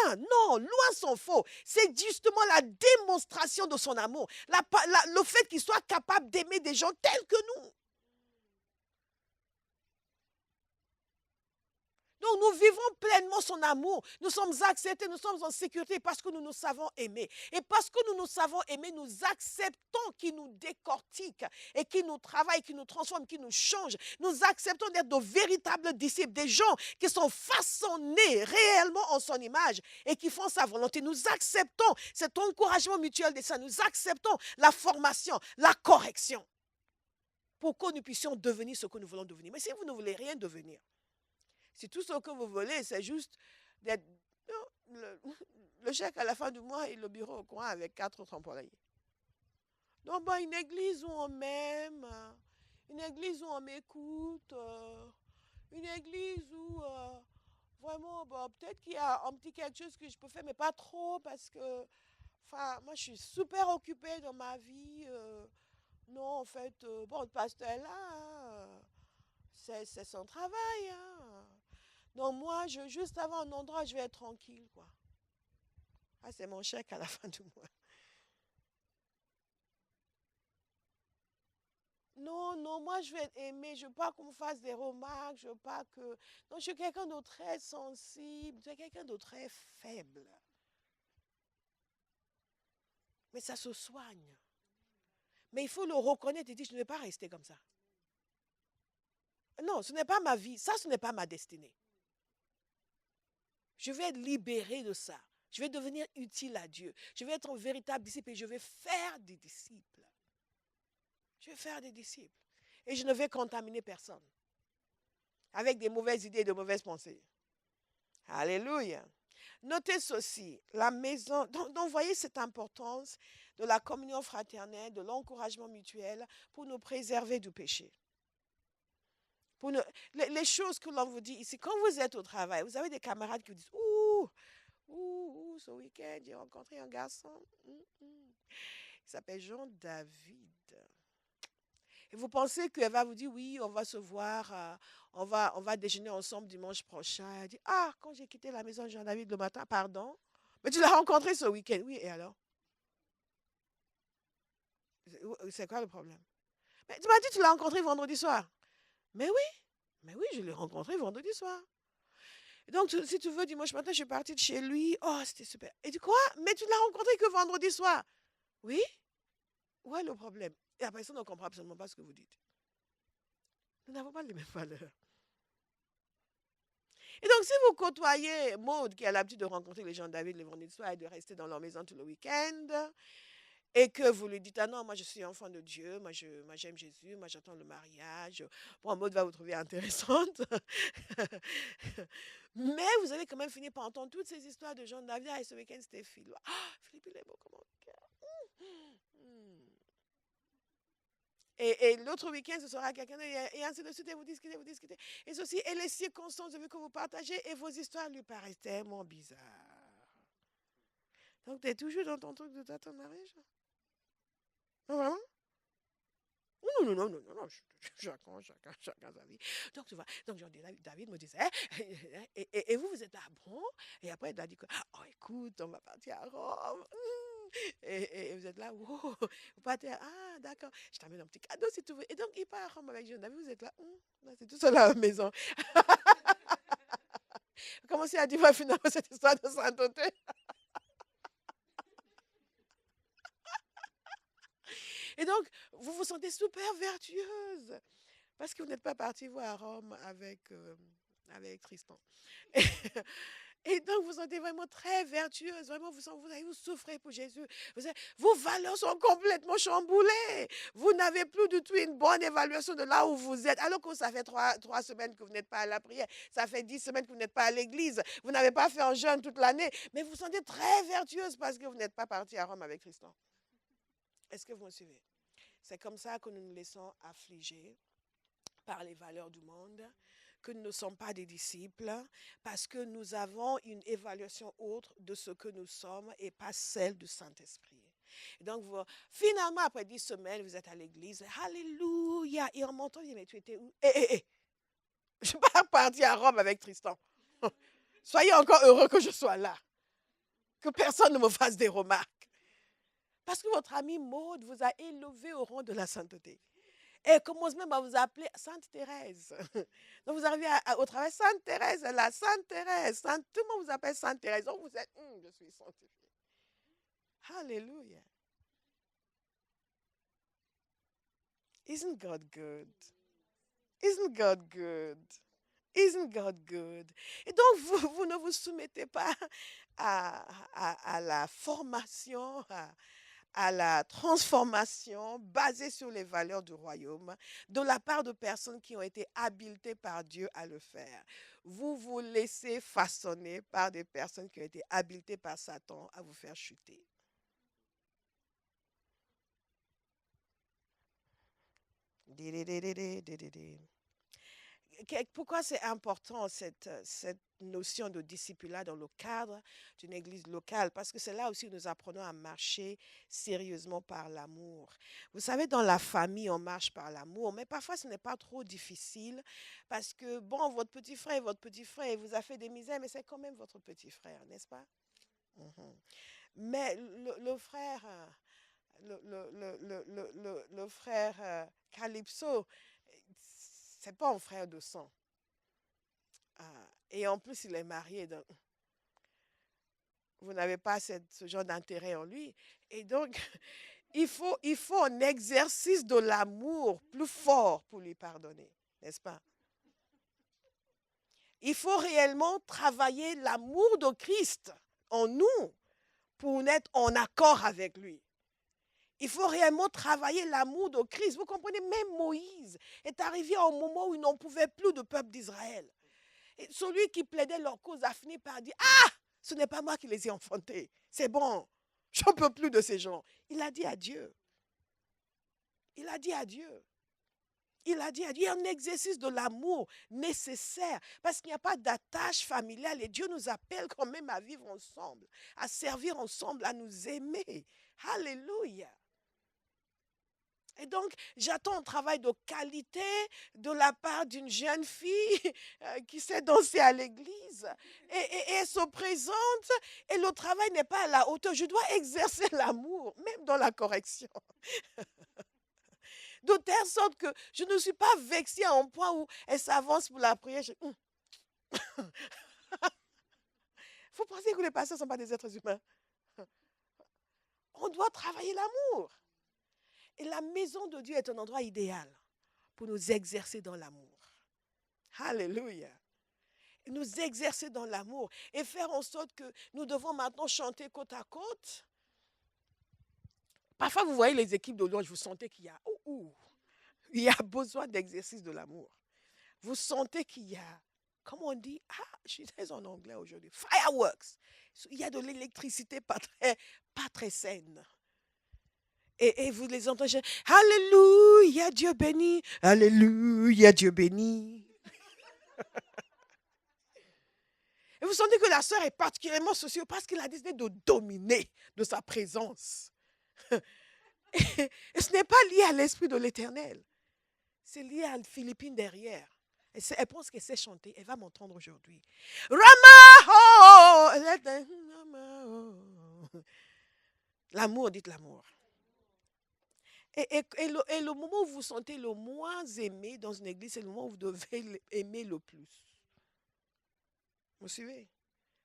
Non, loin s'en faut. C'est justement la démonstration de son amour. Le fait qu'il soit capable d'aimer des gens tels que nous. Donc nous vivons pleinement son amour. Nous sommes acceptés, nous sommes en sécurité parce que nous nous savons aimer. Et parce que nous nous savons aimer, nous acceptons qu'il nous décortique et qu'il nous travaille, qu'il nous transforme, qu'il nous change. Nous acceptons d'être de véritables disciples, des gens qui sont façonnés réellement en son image et qui font sa volonté. Nous acceptons cet encouragement mutuel des saints. Nous acceptons la formation, la correction pour que nous puissions devenir ce que nous voulons devenir. Mais si vous ne voulez rien devenir, si tout ce que vous voulez, c'est juste d'être le chèque à la fin du mois et le bureau au coin avec 4 autres employés. Donc, une église où on m'aime, une église où on m'écoute, une église où vraiment, peut-être qu'il y a un petit quelque chose que je peux faire, mais pas trop parce que, moi, je suis super occupée dans ma vie. Non, en fait, le pasteur est là, c'est son travail. Hein. Donc moi, juste avant un endroit, je vais être tranquille, quoi. Ah, c'est mon chèque à la fin du mois. Non, moi je vais être aimée, je veux pas qu'on me fasse des remarques, je veux pas que... Non, je suis quelqu'un de très sensible, je suis quelqu'un de très faible. Mais ça se soigne. Mais il faut le reconnaître et dire, je ne vais pas rester comme ça. Non, ce n'est pas ma vie, ça ce n'est pas ma destinée. Je vais être libérée de ça. Je vais devenir utile à Dieu. Je vais être un véritable disciple et je vais faire des disciples. Je vais faire des disciples. Et je ne vais contaminer personne. Avec des mauvaises idées et de mauvaises pensées. Alléluia. Notez ceci, la maison, donc voyez cette importance de la communion fraternelle, de l'encouragement mutuel pour nous préserver du péché. Pour nous, les choses que l'on vous dit ici, quand vous êtes au travail, vous avez des camarades qui vous disent, ce week-end, j'ai rencontré un garçon. Il s'appelle Jean-David. Et vous pensez qu'elle va vous dire, oui, on va se voir, on va déjeuner ensemble dimanche prochain. Elle dit, quand j'ai quitté la maison de Jean-David le matin, pardon, mais tu l'as rencontré ce week-end. Oui, et alors? C'est quoi le problème? Mais tu m'as dit que tu l'as rencontré vendredi soir. Mais oui, je l'ai rencontré vendredi soir. Et donc, si tu veux, dimanche matin, je suis partie de chez lui. Oh, c'était super. Et tu quoi? Mais tu l'as rencontré que vendredi soir. Oui? Où est le problème? Et la personne ne comprend absolument pas ce que vous dites. Nous n'avons pas les mêmes valeurs. Et donc, si vous côtoyez Maud, qui a l'habitude de rencontrer les gens de David le vendredi soir et de rester dans leur maison tout le week-end, et que vous lui dites, non, moi je suis enfant de Dieu, moi j'aime Jésus, moi j'attends le mariage. Bon, Maud va vous trouver intéressante. Mais vous allez quand même finir par entendre toutes ces histoires de Jean de David. Et ce week-end, c'était Philippe. Philippe, il est beau comme un cœur. Et l'autre week-end, ce sera quelqu'un d'autre, et ainsi de suite, et vous discutez. Et ceci, et les circonstances de vie que vous partagez, et vos histoires lui paraissent tellement bizarres. Donc, tu es toujours dans ton truc de ton mariage? Non, vraiment? Non, chacun sa vie. Donc, tu vois, donc David me disait, et vous êtes là, bon? Et après, il a dit que, écoute, on va partir à Rome. Et vous êtes là, wow, vous partez, d'accord, je t'amène un petit cadeau si tu veux. Et donc, il part à Rome avec Jean-David, vous êtes là, c'est tout seul à la maison. Vous commencez à dire, finalement, cette histoire de sainteté. Et donc, vous vous sentez super vertueuse parce que vous n'êtes pas parti voir Rome avec Tristan. Et donc, vous sentez vraiment très vertueuse. Vraiment, vous souffrez pour Jésus. Vos valeurs sont complètement chamboulées. Vous n'avez plus du tout une bonne évaluation de là où vous êtes. Alors que ça fait 3 semaines que vous n'êtes pas à la prière. Ça fait 10 semaines que vous n'êtes pas à l'église. Vous n'avez pas fait un jeûne toute l'année. Mais vous vous sentez très vertueuse parce que vous n'êtes pas parti à Rome avec Tristan. Est-ce que vous me suivez? C'est comme ça que nous nous laissons affliger par les valeurs du monde, que nous ne sommes pas des disciples, parce que nous avons une évaluation autre de ce que nous sommes et pas celle du Saint-Esprit. Et donc, finalement, après 10 semaines, vous êtes à l'église, alléluia, et en m'entendant, mais tu étais où? Je ne suis pas partie à Rome avec Tristan. Soyez encore heureux que je sois là. Que personne ne me fasse des remarques. Parce que votre ami Maud vous a élevé au rang de la sainteté. Et elle commence même à vous appeler Sainte Thérèse. Donc vous arrivez au travail, Sainte Thérèse est là, Sainte Thérèse, tout le monde vous appelle Sainte Thérèse. Donc vous êtes, je suis sanctifiée. Hallelujah. Isn't God good? Isn't God good? Isn't God good? Et donc, vous ne vous soumettez pas à la formation, à la transformation basée sur les valeurs du royaume de la part de personnes qui ont été habilitées par Dieu à le faire. Vous vous laissez façonner par des personnes qui ont été habilitées par Satan à vous faire chuter. Pourquoi c'est important cette notion de discipulat dans le cadre d'une église locale? Parce que c'est là aussi où nous apprenons à marcher sérieusement par l'amour. Vous savez, dans la famille, on marche par l'amour, mais parfois ce n'est pas trop difficile parce que, bon, votre petit frère, il vous a fait des misères, mais c'est quand même votre petit frère, n'est-ce pas? Mhm. Mais le frère, le frère Calypso, c'est pas un frère de sang. Et en plus, il est marié. Donc, vous n'avez pas ce genre d'intérêt en lui. Et donc, il faut un exercice de l'amour plus fort pour lui pardonner, n'est-ce pas? Il faut réellement travailler l'amour de Christ en nous pour être en accord avec lui. Il faut réellement travailler l'amour de Christ. Vous comprenez, même Moïse est arrivé à un moment où il n'en pouvait plus du peuple d'Israël. Et celui qui plaidait leur cause a fini par dire, ah, ce n'est pas moi qui les ai enfantés. C'est bon, j'en peux plus de ces gens. Il a dit à Dieu. Il a dit à Dieu. Il a dit à Dieu, il y a un exercice de l'amour nécessaire parce qu'il n'y a pas d'attache familiale et Dieu nous appelle quand même à vivre ensemble, à servir ensemble, à nous aimer. Alléluia. Et donc, j'attends un travail de qualité de la part d'une jeune fille qui sait danser à l'église. Et elle se présente et le travail n'est pas à la hauteur. Je dois exercer l'amour, même dans la correction. De telle sorte que je ne suis pas vexée à un point où elle s'avance pour la prière. Vous pensez que les pasteurs ne sont pas des êtres humains? On doit travailler l'amour. Et la maison de Dieu est un endroit idéal pour nous exercer dans l'amour. Alléluia. Nous exercer dans l'amour et faire en sorte que nous devons maintenant chanter côte à côte. Parfois, vous voyez les équipes de louange, vous sentez qu'il y a, il y a besoin d'exercice de l'amour. Vous sentez qu'il y a, comment on dit, je suis très en anglais aujourd'hui, fireworks. Il y a de l'électricité pas très saine. Et vous les entendez, Alléluia, Dieu béni, Alléluia, Dieu béni. Et vous sentez que la sœur est particulièrement soucieuse parce qu'elle a décidé de dominer de sa présence. Et ce n'est pas lié à l'esprit de l'Éternel. C'est lié à Philippine derrière. Elle pense qu'elle sait chanter. Elle va m'entendre aujourd'hui. Rama! L'amour, dites l'amour. Et le moment où vous vous sentez le moins aimé dans une église, c'est le moment où vous devez aimer le plus. Vous suivez?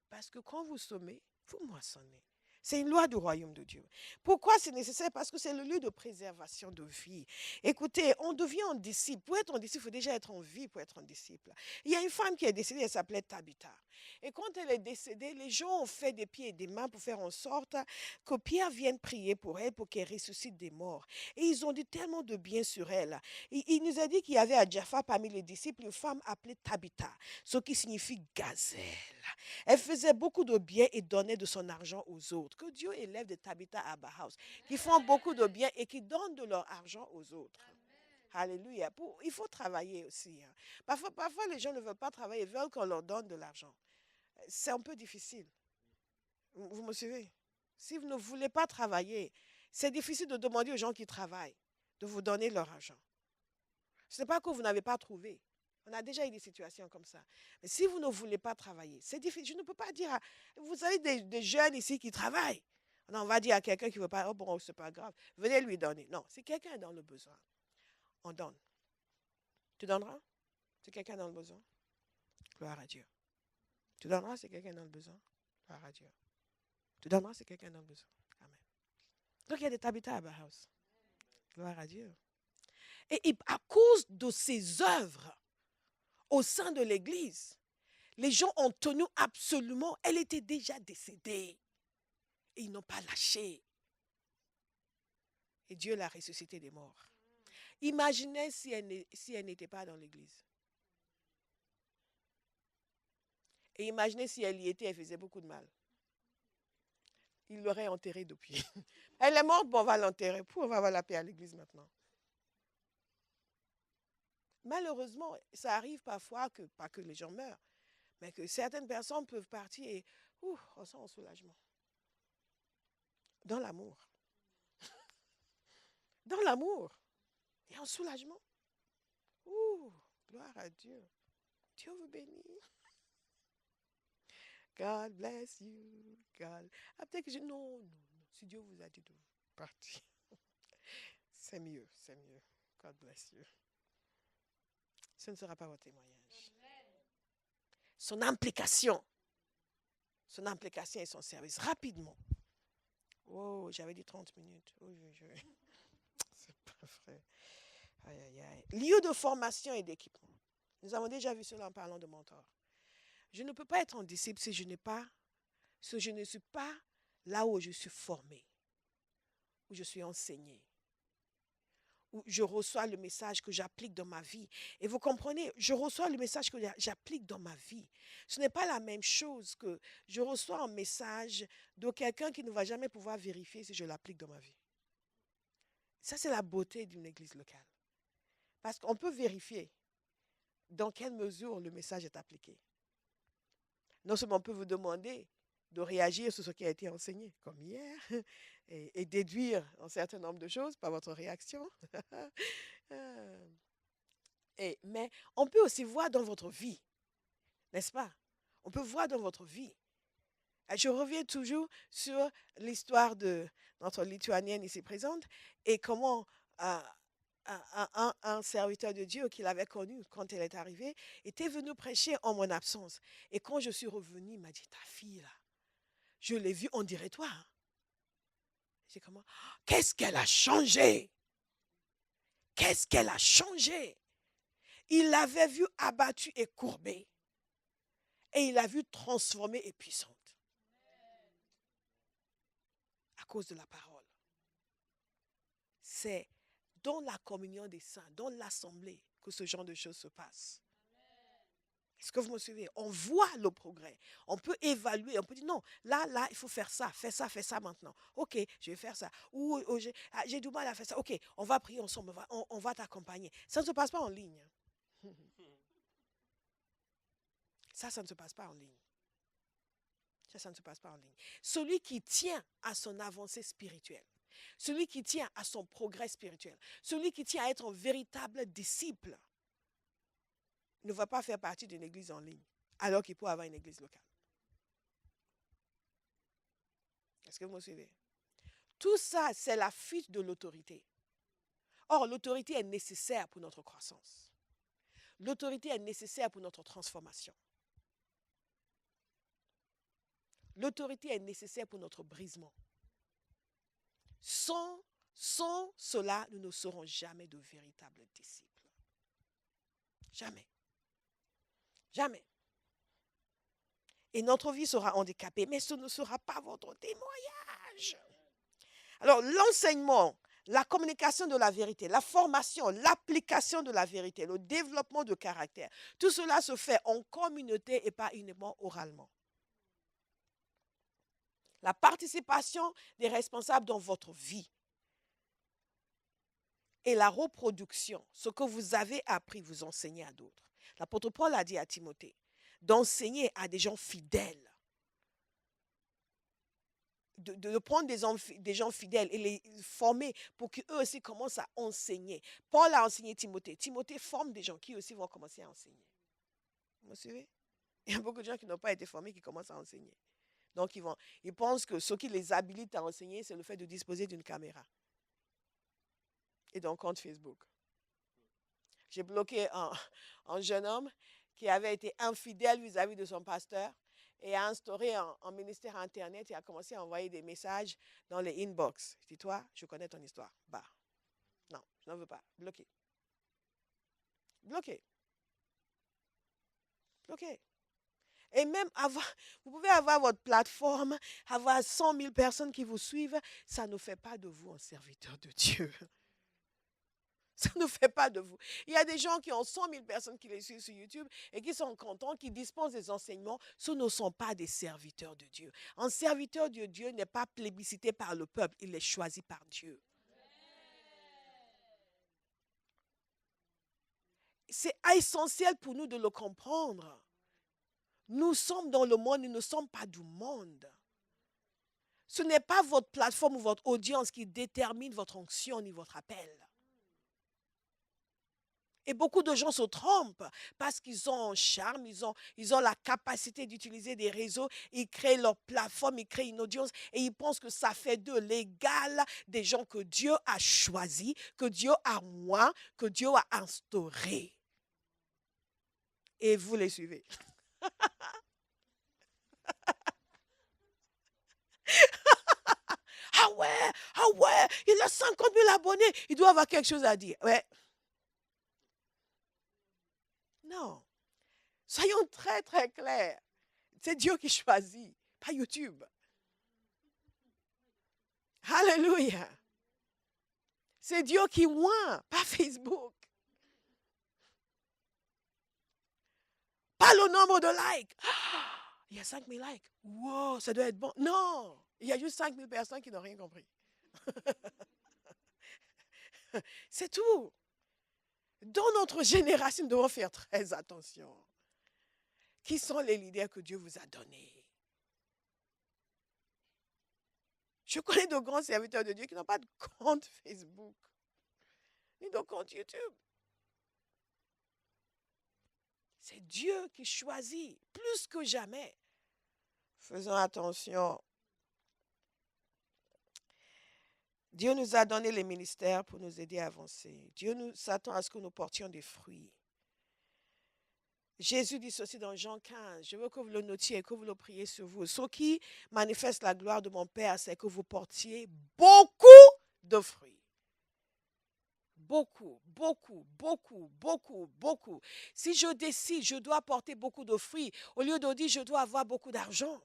Parce que quand vous sommez, vous moissonnez. C'est une loi du royaume de Dieu. Pourquoi c'est nécessaire? Parce que c'est le lieu de préservation de vie. Écoutez, on devient un disciple. Pour être un disciple, il faut déjà être en vie pour être un disciple. Il y a une femme qui est décédée, elle s'appelait Tabitha. Et quand elle est décédée, les gens ont fait des pieds et des mains pour faire en sorte que Pierre vienne prier pour elle, pour qu'elle ressuscite des morts. Et ils ont dit tellement de bien sur elle. Il nous a dit qu'il y avait à Jaffa, parmi les disciples, une femme appelée Tabitha, ce qui signifie gazelle. Elle faisait beaucoup de bien et donnait de son argent aux autres. Que Dieu élève des Tabitha Abahouse qui font beaucoup de bien et qui donnent de leur argent aux autres. Alléluia. Il faut travailler aussi. Parfois, les gens ne veulent pas travailler, ils veulent qu'on leur donne de l'argent. C'est un peu difficile. Vous me suivez? Si vous ne voulez pas travailler, c'est difficile de demander aux gens qui travaillent de vous donner leur argent. Ce n'est pas que vous n'avez pas trouvé. On a déjà eu des situations comme ça. Mais si vous ne voulez pas travailler, c'est difficile. Je ne peux pas dire, vous avez des jeunes ici qui travaillent. Non, on va dire à quelqu'un qui ne veut pas, oh bon, c'est pas grave, venez lui donner. Non, si quelqu'un est dans le besoin, on donne. Tu donneras? C'est quelqu'un dans le besoin? Gloire à Dieu. Tu donneras? C'est quelqu'un dans le besoin? Gloire à Dieu. Tu donneras? C'est quelqu'un dans le besoin? Amen. Donc il y a des Tabitha à Bauhaus. Gloire à Dieu. Et à cause de ces œuvres au sein de l'Église, les gens ont tenu absolument. Elle était déjà décédée. Et ils n'ont pas lâché. Et Dieu l'a ressuscitée des morts. Imaginez si elle n'était pas dans l'Église. Et imaginez si elle y était, elle faisait beaucoup de mal. Il l'aurait enterrée depuis. Elle est morte, bon, on va l'enterrer. On va avoir la paix à l'Église maintenant. Malheureusement, ça arrive parfois que, pas que les gens meurent, mais que certaines personnes peuvent partir et on sent un soulagement. Dans l'amour. Dans l'amour. Il y a un soulagement. Gloire à Dieu. Dieu vous bénit. God bless you. God. Ah, peut-être que non. Si Dieu vous a dit de partir, c'est mieux, c'est mieux. God bless you. Ce ne sera pas votre témoignage. Son implication et son service, rapidement. Oh, j'avais dit 30 minutes. C'est pas vrai. Aïe, aïe, aïe. Lieu de formation et d'équipement. Nous avons déjà vu cela en parlant de mentor. Je ne peux pas être un disciple si je ne suis pas là où je suis formé, où je suis enseigné, où je reçois le message que j'applique dans ma vie. Et vous comprenez, je reçois le message que j'applique dans ma vie. Ce n'est pas la même chose que je reçois un message de quelqu'un qui ne va jamais pouvoir vérifier si je l'applique dans ma vie. Ça, c'est la beauté d'une église locale. Parce qu'on peut vérifier dans quelle mesure le message est appliqué. Non seulement on peut vous demander de réagir sur ce qui a été enseigné, comme hier, et déduire un certain nombre de choses par votre réaction. Mais on peut aussi voir dans votre vie, n'est-ce pas? On peut voir dans votre vie. Je reviens toujours sur l'histoire de notre Lituanienne ici présente et comment un serviteur de Dieu qu'il avait connu quand elle est arrivée était venu prêcher en mon absence. Et quand je suis revenue, il m'a dit, ta fille là, je l'ai vue, on dirait toi. J'ai comment? Qu'est-ce qu'elle a changé? Qu'est-ce qu'elle a changé? Il l'avait vue abattue et courbée. Et il l'a vue transformée et puissante. À cause de la parole. C'est dans la communion des saints, dans l'assemblée, que ce genre de choses se passe. Est-ce que vous me suivez? On voit le progrès. On peut évaluer. On peut dire non, là, il faut faire ça. Fais ça maintenant. Ok, je vais faire ça. Ou j'ai du mal à faire ça. Ok, on va prier ensemble. On va t'accompagner. Ça ne se passe pas en ligne. Ça ne se passe pas en ligne. Ça ne se passe pas en ligne. Celui qui tient à son avancée spirituelle, celui qui tient à son progrès spirituel, celui qui tient à être un véritable disciple, ne va pas faire partie d'une église en ligne, alors qu'il peut avoir une église locale. Est-ce que vous me suivez? Tout ça, c'est la fuite de l'autorité. Or, l'autorité est nécessaire pour notre croissance. L'autorité est nécessaire pour notre transformation. L'autorité est nécessaire pour notre brisement. Sans cela, nous ne serons jamais de véritables disciples. Jamais. Jamais. Et notre vie sera handicapée, mais ce ne sera pas votre témoignage. Alors, l'enseignement, la communication de la vérité, la formation, l'application de la vérité, le développement de caractère, tout cela se fait en communauté et pas uniquement oralement. La participation des responsables dans votre vie et la reproduction, ce que vous avez appris, vous enseignez à d'autres. L'apôtre Paul a dit à Timothée d'enseigner à des gens fidèles, de prendre des gens fidèles et les former pour qu'eux aussi commencent à enseigner. Paul a enseigné Timothée. Timothée forme des gens qui aussi vont commencer à enseigner. Vous me suivez? Il y a beaucoup de gens qui n'ont pas été formés qui commencent à enseigner. Donc, ils pensent que ce qui les habilite à enseigner, c'est le fait de disposer d'une caméra et d'un compte Facebook. J'ai bloqué un jeune homme qui avait été infidèle vis-à-vis de son pasteur et a instauré un ministère Internet et a commencé à envoyer des messages dans les inbox. Je dis, toi, je connais ton histoire. Bah, non, je n'en veux pas. Bloqué. Bloqué. Bloqué. Et même vous pouvez avoir votre plateforme, avoir 100 000 personnes qui vous suivent, ça ne fait pas de vous un serviteur de Dieu. Ça ne fait pas de vous. Il y a des gens qui ont 100 000 personnes qui les suivent sur YouTube et qui sont contents, qui dispensent des enseignements. Ce ne sont pas des serviteurs de Dieu. Un serviteur de Dieu n'est pas plébiscité par le peuple, il est choisi par Dieu. C'est essentiel pour nous de le comprendre. Nous sommes dans le monde, nous ne sommes pas du monde. Ce n'est pas votre plateforme ou votre audience qui détermine votre onction ni votre appel. Et beaucoup de gens se trompent parce qu'ils ont un charme, ils ont la capacité d'utiliser des réseaux, ils créent leur plateforme, ils créent une audience et ils pensent que ça fait d'eux l'égal des gens que Dieu a choisis, que Dieu a oint, que Dieu a instauré. Et vous les suivez. Ah ouais, il a 50 000 abonnés, il doit avoir quelque chose à dire. Ouais. Non. Soyons très, très clairs. C'est Dieu qui choisit, pas YouTube. Alléluia. C'est Dieu qui oint, pas Facebook. Pas le nombre de likes. Il y a 5 000 likes. Wow, ça doit être bon. Non, il y a juste 5 000 personnes qui n'ont rien compris. C'est tout. Dans notre génération, nous devons faire très attention. Qui sont les leaders que Dieu vous a donnés? Je connais de grands serviteurs de Dieu qui n'ont pas de compte Facebook, ni de compte YouTube. C'est Dieu qui choisit plus que jamais. Faisons attention. Dieu nous a donné les ministères pour nous aider à avancer. Dieu nous s'attend à ce que nous portions des fruits. Jésus dit ceci dans Jean 15. Je veux que vous le notiez et que vous le priez sur vous. Ce qui manifeste la gloire de mon Père, c'est que vous portiez beaucoup de fruits. Beaucoup, beaucoup, beaucoup, beaucoup, beaucoup. Si je décide, je dois porter beaucoup de fruits, au lieu de dire, je dois avoir beaucoup d'argent.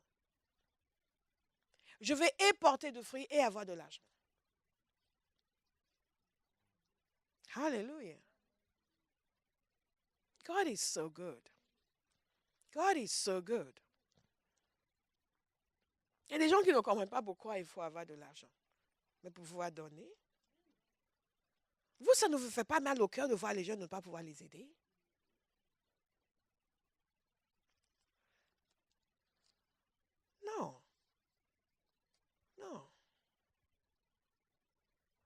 Je vais et porter de fruits et avoir de l'argent. Hallelujah. God is so good. God is so good. Il y a des gens qui ne comprennent pas pourquoi il faut avoir de l'argent. Mais pour pouvoir donner. Vous, ça ne vous fait pas mal au cœur de voir les gens ne pas pouvoir les aider? Non. Non.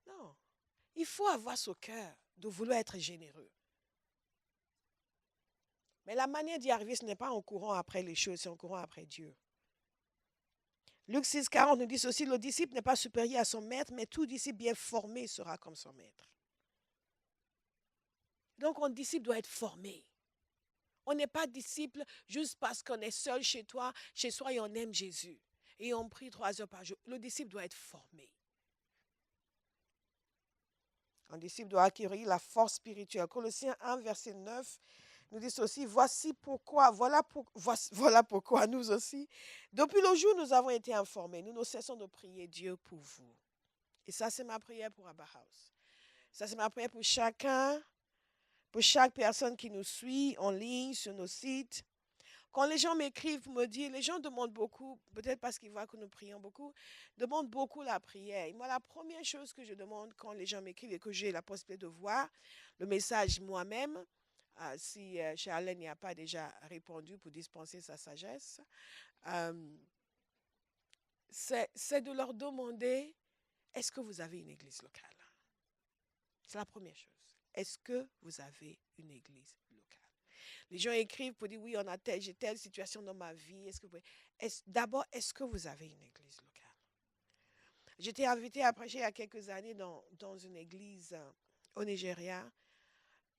Non. Il faut avoir ce cœur de vouloir être généreux. Mais la manière d'y arriver, ce n'est pas en courant après les choses, c'est en courant après Dieu. Luc 6, 40 nous dit ceci, le disciple n'est pas supérieur à son maître, mais tout disciple bien formé sera comme son maître. Donc, un disciple doit être formé. On n'est pas disciple juste parce qu'on est seul chez toi, chez soi et on aime Jésus. Et on prie 3 heures par jour. Le disciple doit être formé. Un disciple doit acquérir la force spirituelle. Colossiens 1, verset 9 nous dit ceci, voilà pourquoi nous aussi, depuis le jour où nous avons été informés, nous ne cessons de prier Dieu pour vous. Et ça, c'est ma prière pour Abba House. Ça, c'est ma prière pour chacun, pour chaque personne qui nous suit en ligne, sur nos sites. Quand les gens m'écrivent pour me dire, les gens demandent beaucoup, peut-être parce qu'ils voient que nous prions beaucoup, demandent beaucoup la prière. Et moi, la première chose que je demande quand les gens m'écrivent et que j'ai la possibilité de voir le message moi-même, si Charlène n'y a pas déjà répondu pour dispenser sa sagesse, c'est de leur demander, est-ce que vous avez une église locale? C'est la première chose. Est-ce que vous avez une église locale? Les gens écrivent pour dire, oui, j'ai telle situation dans ma vie. D'abord, est-ce que vous avez une église locale? J'étais invitée à prêcher il y a quelques années dans une église au Nigeria.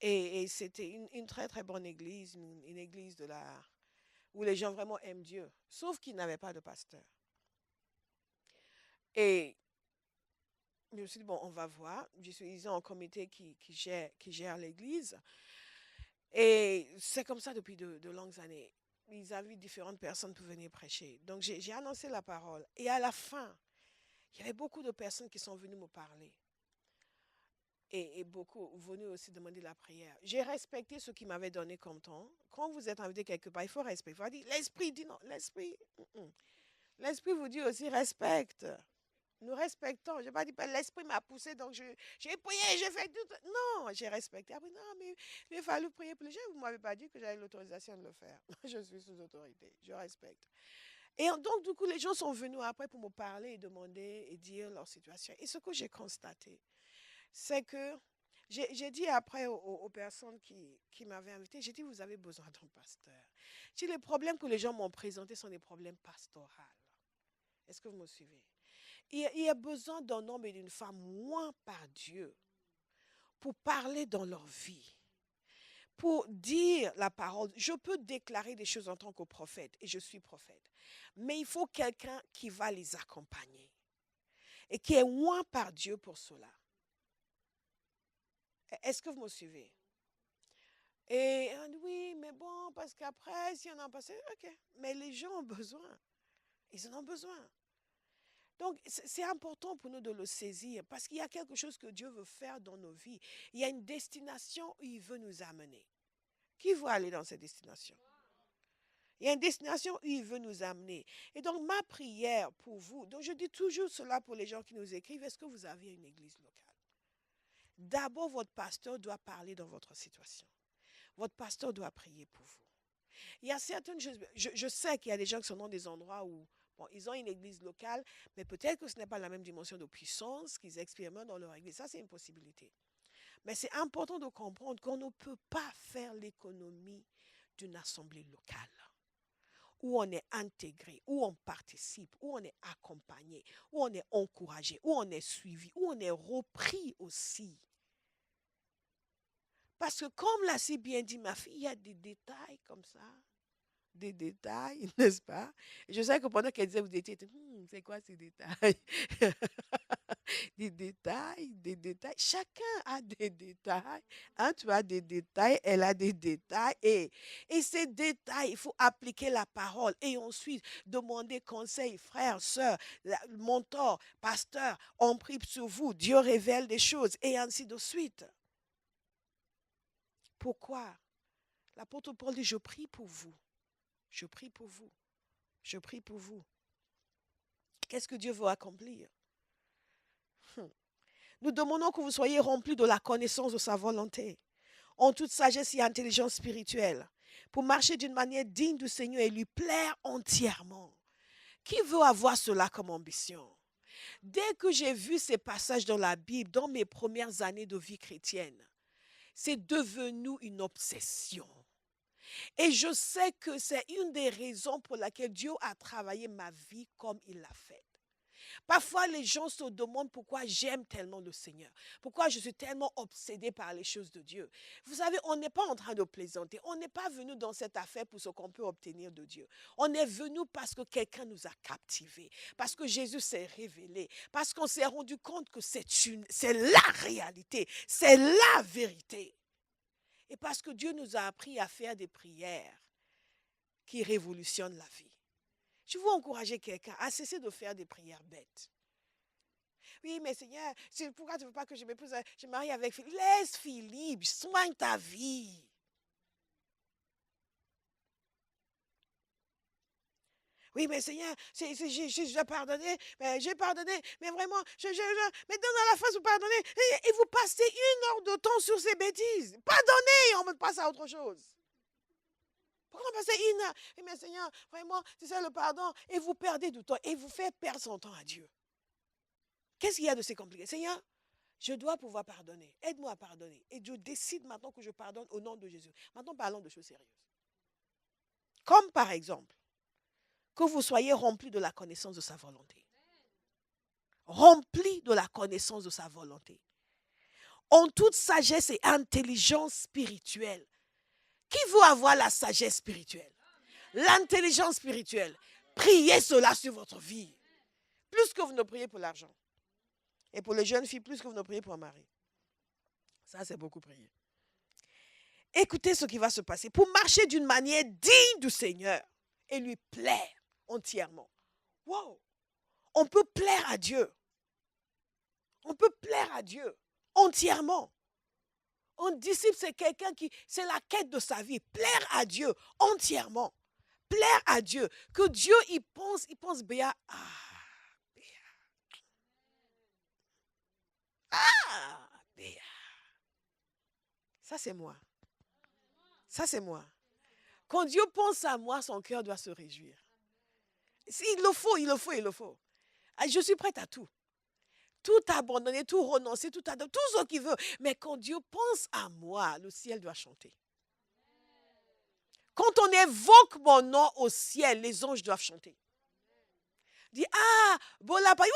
Et c'était une très, très bonne église, une église où les gens vraiment aiment Dieu, sauf qu'ils n'avaient pas de pasteur. Et je me suis dit, bon, on va voir. Je suis en comité qui gère l'église. Et c'est comme ça depuis de longues années. Ils avaient différentes personnes pour venir prêcher. Donc, j'ai annoncé la parole. Et à la fin, il y avait beaucoup de personnes qui sont venues me parler. Et beaucoup venues aussi demander la prière. J'ai respecté ce qu'ils m'avaient donné comme temps. Quand vous êtes invité quelque part, il faut respecter. Il faut dire, l'esprit dit non. L'esprit vous dit aussi respecte. Nous respectons. Je n'ai pas dit, ben, l'esprit m'a poussé, donc j'ai prié, j'ai fait tout. Non, j'ai respecté. Après, non, mais il a fallu prier pour les gens. Vous ne m'avez pas dit que j'avais l'autorisation de le faire. Je suis sous autorité. Je respecte. Et donc, du coup, les gens sont venus après pour me parler et demander et dire leur situation. Et ce que j'ai constaté, c'est que j'ai dit après aux personnes qui m'avaient invité, j'ai dit, vous avez besoin d'un pasteur. J'ai dit, les problèmes que les gens m'ont présentés sont des problèmes pastoraux. Est-ce que vous me suivez? Il y a besoin d'un homme et d'une femme moins par Dieu pour parler dans leur vie, pour dire la parole. Je peux déclarer des choses en tant que prophète, et je suis prophète. Mais il faut quelqu'un qui va les accompagner et qui est moins par Dieu pour cela. Est-ce que vous me suivez? Et on dit, oui, mais bon, parce qu'après, si on en passe, ok. Mais les gens ont besoin. Ils en ont besoin. Donc, c'est important pour nous de le saisir parce qu'il y a quelque chose que Dieu veut faire dans nos vies. Il y a une destination où il veut nous amener. Qui veut aller dans cette destination? Il y a une destination où il veut nous amener. Et donc, ma prière pour vous, donc je dis toujours cela pour les gens qui nous écrivent, est-ce que vous avez une église locale? D'abord, votre pasteur doit parler dans votre situation. Votre pasteur doit prier pour vous. Il y a certaines choses, je sais qu'il y a des gens qui sont dans des endroits où bon, ils ont une église locale, mais peut-être que ce n'est pas la même dimension de puissance qu'ils expérimentent dans leur église. Ça, c'est une possibilité. Mais c'est important de comprendre qu'on ne peut pas faire l'économie d'une assemblée locale où on est intégré, où on participe, où on est accompagné, où on est encouragé, où on est suivi, où on est repris aussi. Parce que comme l'a si bien dit ma fille, il y a des détails comme ça. Des détails, n'est-ce pas? Je sais que pendant qu'elle disait, vous étiez, c'est quoi ces détails? Des détails, des détails. Chacun a des détails. Hein, tu as des détails, elle a des détails. Et ces détails, il faut appliquer la parole. Et ensuite, demander conseil, frères, sœurs, mentor, pasteur, on prie sur vous. Dieu révèle des choses. Et ainsi de suite. Pourquoi? L'apôtre Paul dit, je prie pour vous. Je prie pour vous. Je prie pour vous. Qu'est-ce que Dieu veut accomplir? Nous demandons que vous soyez remplis de la connaissance de sa volonté, en toute sagesse et intelligence spirituelle, pour marcher d'une manière digne du Seigneur et lui plaire entièrement. Qui veut avoir cela comme ambition? Dès que j'ai vu ces passages dans la Bible, dans mes premières années de vie chrétienne, c'est devenu une obsession. Et je sais que c'est une des raisons pour laquelle Dieu a travaillé ma vie comme il l'a fait. Parfois, les gens se demandent pourquoi j'aime tellement le Seigneur, pourquoi je suis tellement obsédée par les choses de Dieu. Vous savez, on n'est pas en train de plaisanter. On n'est pas venu dans cette affaire pour ce qu'on peut obtenir de Dieu. On est venu parce que quelqu'un nous a captivés, parce que Jésus s'est révélé, parce qu'on s'est rendu compte que c'est la réalité, c'est la vérité. Et parce que Dieu nous a appris à faire des prières qui révolutionnent la vie. Je veux encourager quelqu'un à cesser de faire des prières bêtes. Oui, mais Seigneur, pourquoi tu ne veux pas que je m'épouse, je me marie avec Philippe? Laisse Philippe, soigne ta vie. Oui, mais Seigneur, je dois pardonner, mais j'ai pardonné, mais vraiment, mais dans la face, vous pardonnez, et vous passez 1 heure de temps sur ces bêtises. Pardonnez, on passe à autre chose. Pourquoi passer 1 heure? Oui, mais Seigneur, vraiment, c'est ça le pardon, et vous perdez du temps, et vous faites perdre son temps à Dieu. Qu'est-ce qu'il y a de si compliqué? Seigneur, je dois pouvoir pardonner. Aide-moi à pardonner. Et Dieu décide maintenant que je pardonne au nom de Jésus. Maintenant, parlons de choses sérieuses. Comme par exemple, que vous soyez remplis de la connaissance de sa volonté. Remplis de la connaissance de sa volonté. en toute sagesse et intelligence spirituelle. Qui veut avoir la sagesse spirituelle? L'intelligence spirituelle. Priez cela sur votre vie. Plus que vous ne priez pour l'argent. Et pour les jeunes filles, plus que vous ne priez pour un mari. Ça, c'est beaucoup prier. Écoutez ce qui va se passer. Pour marcher d'une manière digne du Seigneur et lui plaire entièrement. Wow! On peut plaire à Dieu. On peut plaire à Dieu entièrement. Un disciple, c'est quelqu'un qui, c'est la quête de sa vie. Plaire à Dieu entièrement. Plaire à Dieu. Que Dieu, il pense, Béa, Béa. Béa. Ça, c'est moi. Ça, c'est moi. Quand Dieu pense à moi, son cœur doit se réjouir. Il le faut, il le faut, il le faut. Je suis prête à tout. Tout abandonner, tout renoncer, tout ce qu'il veut. Mais quand Dieu pense à moi, le ciel doit chanter. Quand on évoque mon nom au ciel, les anges doivent chanter. Dit, bon la paille,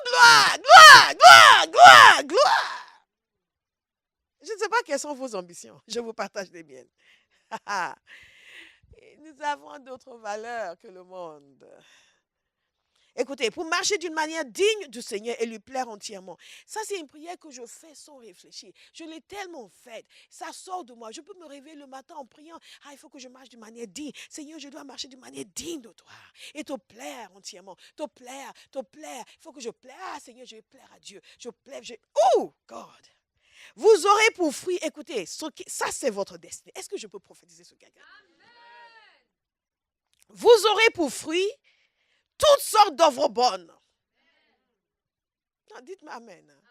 gloire, gloire, gloire, gloire, gloire. Je ne sais pas quelles sont vos ambitions. Je vous partage les miennes. Nous avons d'autres valeurs que le monde. Écoutez, pour marcher d'une manière digne du Seigneur et lui plaire entièrement. Ça, c'est une prière que je fais sans réfléchir. Je l'ai tellement faite. Ça sort de moi. Je peux me réveiller le matin en priant. Il faut que je marche d'une manière digne. Seigneur, je dois marcher d'une manière digne de toi. Et te plaire entièrement. Te plaire, te plaire. Il faut que je plaire. Seigneur, je vais plaire à Dieu. Je plaire. Oh, God. Vous aurez pour fruit, écoutez, ça c'est votre destinée. Est-ce que je peux prophétiser sur quelqu'un? Vous aurez pour fruit toutes sortes d'œuvres bonnes. Non, dites-moi amen.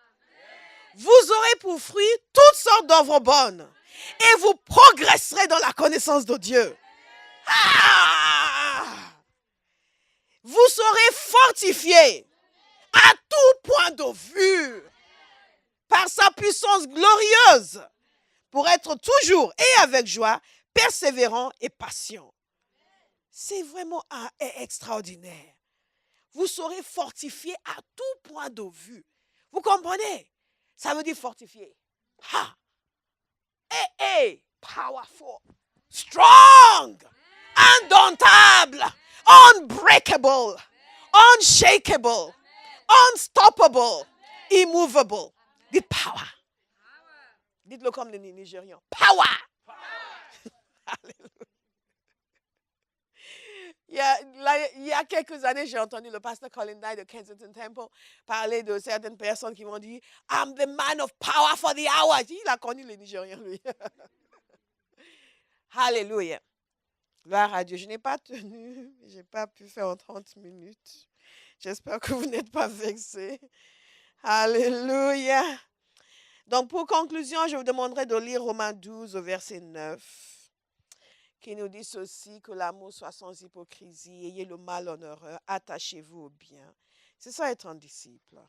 Vous aurez pour fruit toutes sortes d'œuvres bonnes. Et vous progresserez dans la connaissance de Dieu. Vous serez fortifiés à tout point de vue par sa puissance glorieuse pour être toujours et avec joie, persévérant et patient. C'est vraiment extraordinaire. Vous serez fortifié à tout point de vue. Vous comprenez? Ça veut dire fortifié. Powerful, strong, indomptable, unbreakable, unshakable, unstoppable, immovable. Dites power. Dites-le comme les Nigérians. Power. Alléluia. Il y a quelques années, j'ai entendu le pasteur Colin Dye de Kensington Temple parler de certaines personnes qui m'ont dit « I'm the man of power for the hour ». Il a connu les Nigériens, lui. Alléluia. Gloire à Dieu. Je n'ai pas tenu, je n'ai pas pu faire en 30 minutes. J'espère que vous n'êtes pas vexés. Alléluia. Donc, pour conclusion, je vous demanderai de lire Romains 12 au verset 9. Qui nous dit ceci, que l'amour soit sans hypocrisie, ayez le mal en horreur, attachez-vous au bien. C'est ça être un disciple.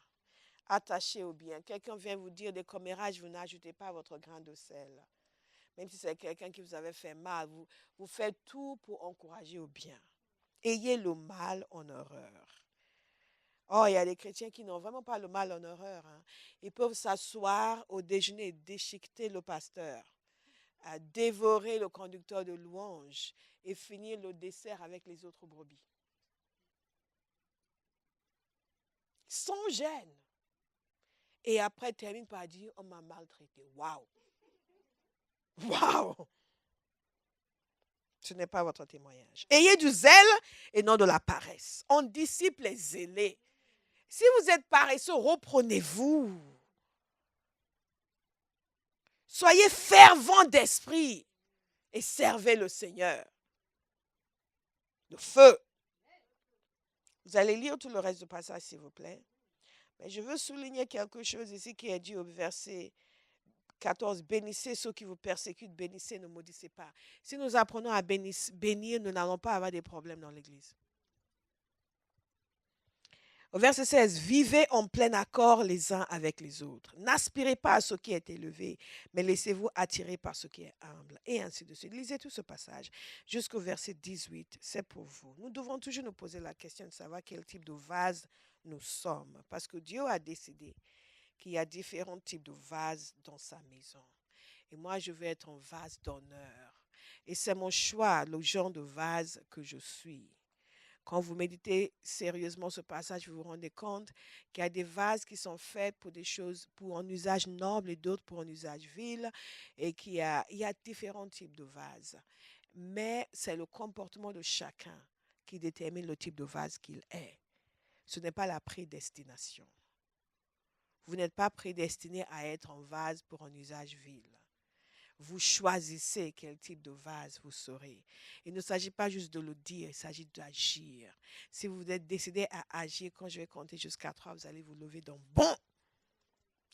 Attachez au bien. Quelqu'un vient vous dire des commérages, vous n'ajoutez pas votre grain de sel. Même si c'est quelqu'un qui vous avait fait mal, vous faites tout pour encourager au bien. Ayez le mal en horreur. Oh, il y a des chrétiens qui n'ont vraiment pas le mal en horreur. Ils peuvent s'asseoir au déjeuner et déchiqueter le pasteur. À dévorer le conducteur de louange et finir le dessert avec les autres brebis. Sans gêne. Et après, termine par dire, on m'a maltraité. Waouh! Waouh! Ce n'est pas votre témoignage. Ayez du zèle et non de la paresse. On disciple les zélés. Si vous êtes paresseux, reprenez-vous. Soyez fervents d'esprit et servez le Seigneur. Le feu. Vous allez lire tout le reste du passage, s'il vous plaît. Mais je veux souligner quelque chose ici qui est dit au verset 14. Bénissez ceux qui vous persécutent, bénissez, ne maudissez pas. Si nous apprenons à bénir, nous n'allons pas avoir des problèmes dans l'église. Au verset 16, vivez en plein accord les uns avec les autres. N'aspirez pas à ce qui est élevé, mais laissez-vous attirer par ce qui est humble. Et ainsi de suite. Lisez tout ce passage jusqu'au verset 18. C'est pour vous. Nous devons toujours nous poser la question de savoir quel type de vase nous sommes. Parce que Dieu a décidé qu'il y a différents types de vases dans sa maison. Et moi, je veux être un vase d'honneur. Et c'est mon choix, le genre de vase que je suis. Quand vous méditez sérieusement ce passage, vous vous rendez compte qu'il y a des vases qui sont faits pour des choses, pour un usage noble et d'autres pour un usage vil, et il y a différents types de vases. Mais c'est le comportement de chacun qui détermine le type de vase qu'il est. Ce n'est pas la prédestination. Vous n'êtes pas prédestiné à être un vase pour un usage vil. Vous choisissez quel type de vase vous serez. Il ne s'agit pas juste de le dire, il s'agit d'agir. Si vous êtes décidé à agir, quand je vais compter jusqu'à 3, vous allez vous lever dans bon.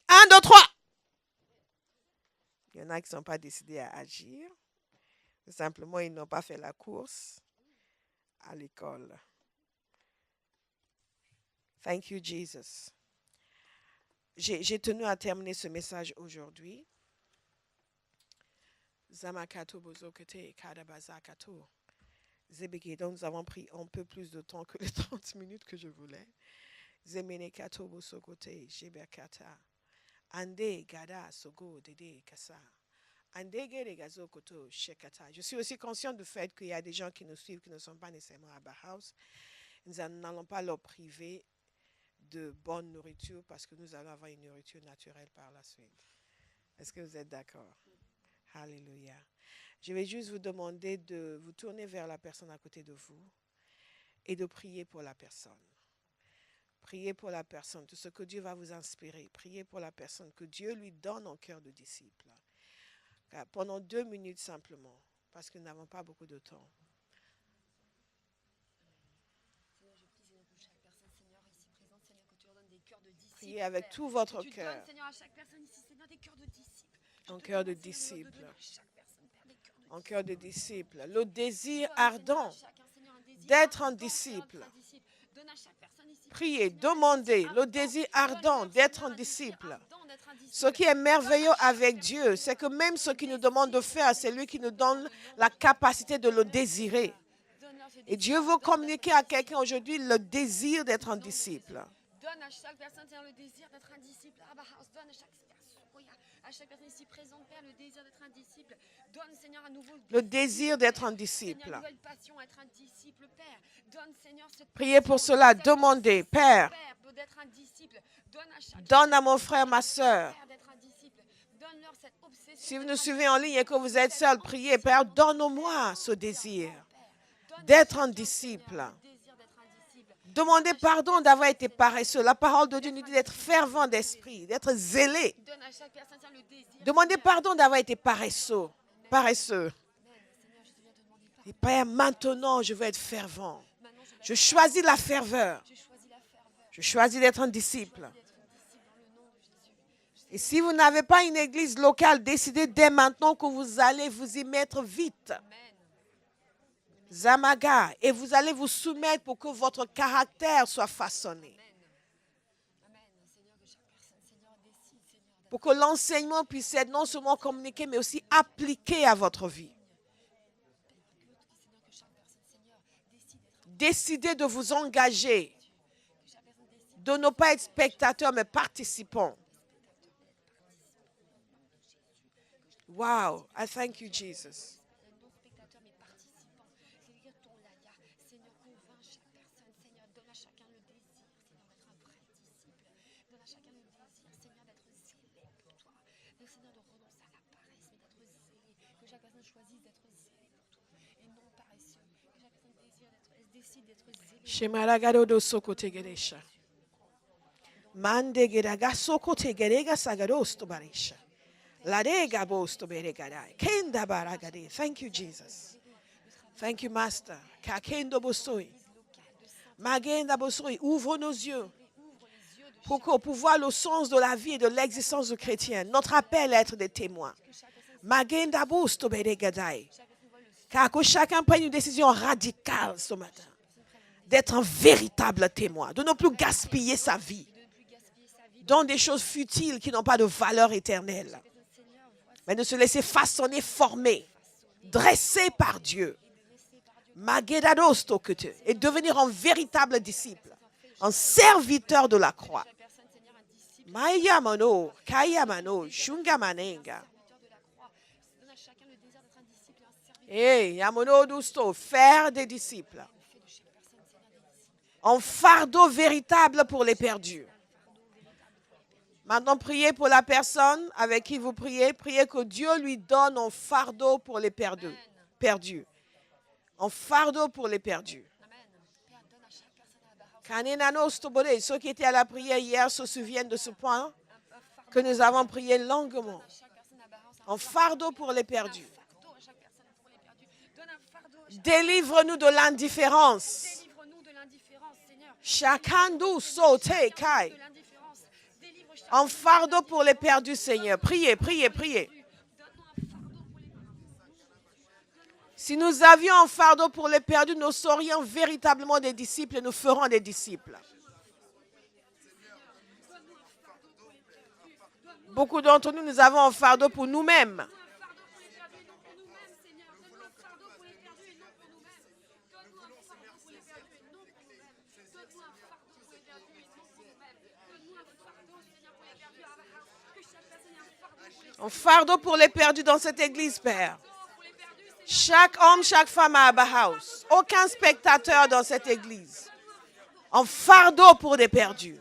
1, 2, 3. Il y en a qui ne sont pas décidés à agir. Simplement, ils n'ont pas fait la course à l'école. Thank you, Jesus. J'ai tenu à terminer ce message aujourd'hui. Zamakato Bozokete Kadabazakato. Zebeke, donc nous avons pris un peu plus de temps que les 30 minutes que je voulais. Zemene Kato Bosokote, Jebekata. Ande Gada Sogo Dede Kasa. Ande Gede Gazokoto Shekata. Je suis aussi consciente du fait qu'il y a des gens qui nous suivent qui ne sont pas nécessairement à Bauhaus. Nous n'allons pas leur priver de bonne nourriture parce que nous allons avoir une nourriture naturelle par la suite. Est-ce que vous êtes d'accord? Alléluia. Je vais juste vous demander de vous tourner vers la personne à côté de vous et de prier pour la personne. Priez pour la personne, tout ce que Dieu va vous inspirer. Priez pour la personne, que Dieu lui donne un cœur de disciple. Pendant 2 minutes simplement, parce que nous n'avons pas beaucoup de temps. Priez avec tout votre cœur. Seigneur, à chaque personne ici, Seigneur, des cœurs de disciples. Un cœur de disciple. Un cœur de disciple. Le désir ardent d'être un disciple. Priez, demandez le désir ardent d'être un disciple. Ce qui est merveilleux avec Dieu, c'est que même ce qu'il nous demande de faire, c'est lui qui nous donne la capacité de le désirer. Et Dieu veut communiquer à quelqu'un aujourd'hui le désir d'être un disciple. Donne à chaque personne le désir d'être un disciple. Donne à chaque personne ici présente, Père, le désir d'être un disciple. Donne, Seigneur, à nouveau le désir d'être un disciple. Seigneur, une nouvelle passion à être un disciple, Père. Donne, Seigneur, cette priez pour cela, demandez, Père, d'être un disciple. Donne à mon frère, ma soeur. Si vous nous suivez en ligne et que vous êtes seul, priez, Père, donne-moi ce désir d'être un disciple. Demandez pardon d'avoir été paresseux. La parole de Dieu nous dit d'être fervent d'esprit, d'être zélé. Demandez pardon d'avoir été paresseux. Et Père, maintenant, je veux être fervent. Je choisis la ferveur. Je choisis d'être un disciple. Et si vous n'avez pas une église locale, décidez dès maintenant que vous allez vous y mettre vite. Zamaga, et vous allez vous soumettre pour que votre caractère soit façonné. Pour que l'enseignement puisse être non seulement communiqué, mais aussi appliqué à votre vie. Décidez de vous engager, de ne pas être spectateurs, mais participants. Wow, I thank you, Jesus. Shemaragado do sokote geresha. Mande geraga sokote gerega sagarosto barisha. Ladega bosto beregadai. Kenda baragade. Thank you, Jesus. Thank you, Master. Kakendo bosoi. Magenda bosoi. Ouvre nos yeux pour voir le sens de la vie et de l'existence du chrétien. Notre appel à être des témoins. Magenda bosto beregadai. Car que chacun prenne une décision radicale ce matin. D'être un véritable témoin, de ne plus gaspiller sa vie dans des choses futiles qui n'ont pas de valeur éternelle, mais de se laisser façonner, former, dresser par Dieu, et devenir un véritable disciple, un serviteur de la croix. Mayamano, Kayamano, Shungamanenga. serviteur de la croix. Donne à chacun le désir d'être un disciple et un serviteur. Eh, Yamono Dusto, faire des disciples. Fais de chaque personne, Seigneur, des disciples. En fardeau véritable pour les perdus. Maintenant, priez pour la personne avec qui vous priez. Priez que Dieu lui donne un fardeau pour les perdus. Un fardeau pour les perdus. Amen. Père, donne à chaque personne à la Baha Kanenano Stobode, ceux qui étaient à la prière hier se souviennent de ce point que nous avons prié longuement. chaque personne à Baha. Un fardeau pour les perdus. Fardeau à chaque personne pour les perdus. Donne un fardeau à chaque Délivre-nous de l'indifférence. Délivre-nous de l'indifférence, Seigneur. Shakandu sote kai. De l'indifférence. Délivre chaque Un fardeau pour les perdus, Seigneur. Priez, priez, priez. Donne-nous un fardeau pour les perdus. Si nous avions un fardeau pour les perdus, nous serions véritablement des disciples et nous ferons des disciples. Beaucoup d'entre nous, nous avons un fardeau pour nous-mêmes. Un fardeau pour les perdus et non pour nous-mêmes, Seigneur. Donne-nous un fardeau pour les perdus et non pour nous-mêmes. Donne-nous un fardeau pour les perdus et non pour nous-mêmes. Donne-nous un fardeau pour les perdus et non pour nous-mêmes. Donne-nous un fardeau, Seigneur, pour les perdus à Baha. Que chaque personne ait un fardeau pour les Un fardeau pour les perdus dans cette église, Père. pour les perdus, Seigneur. Chaque homme, chaque femme à Abba House. Aucun spectateur dans cette église. Un fardeau pour les perdus.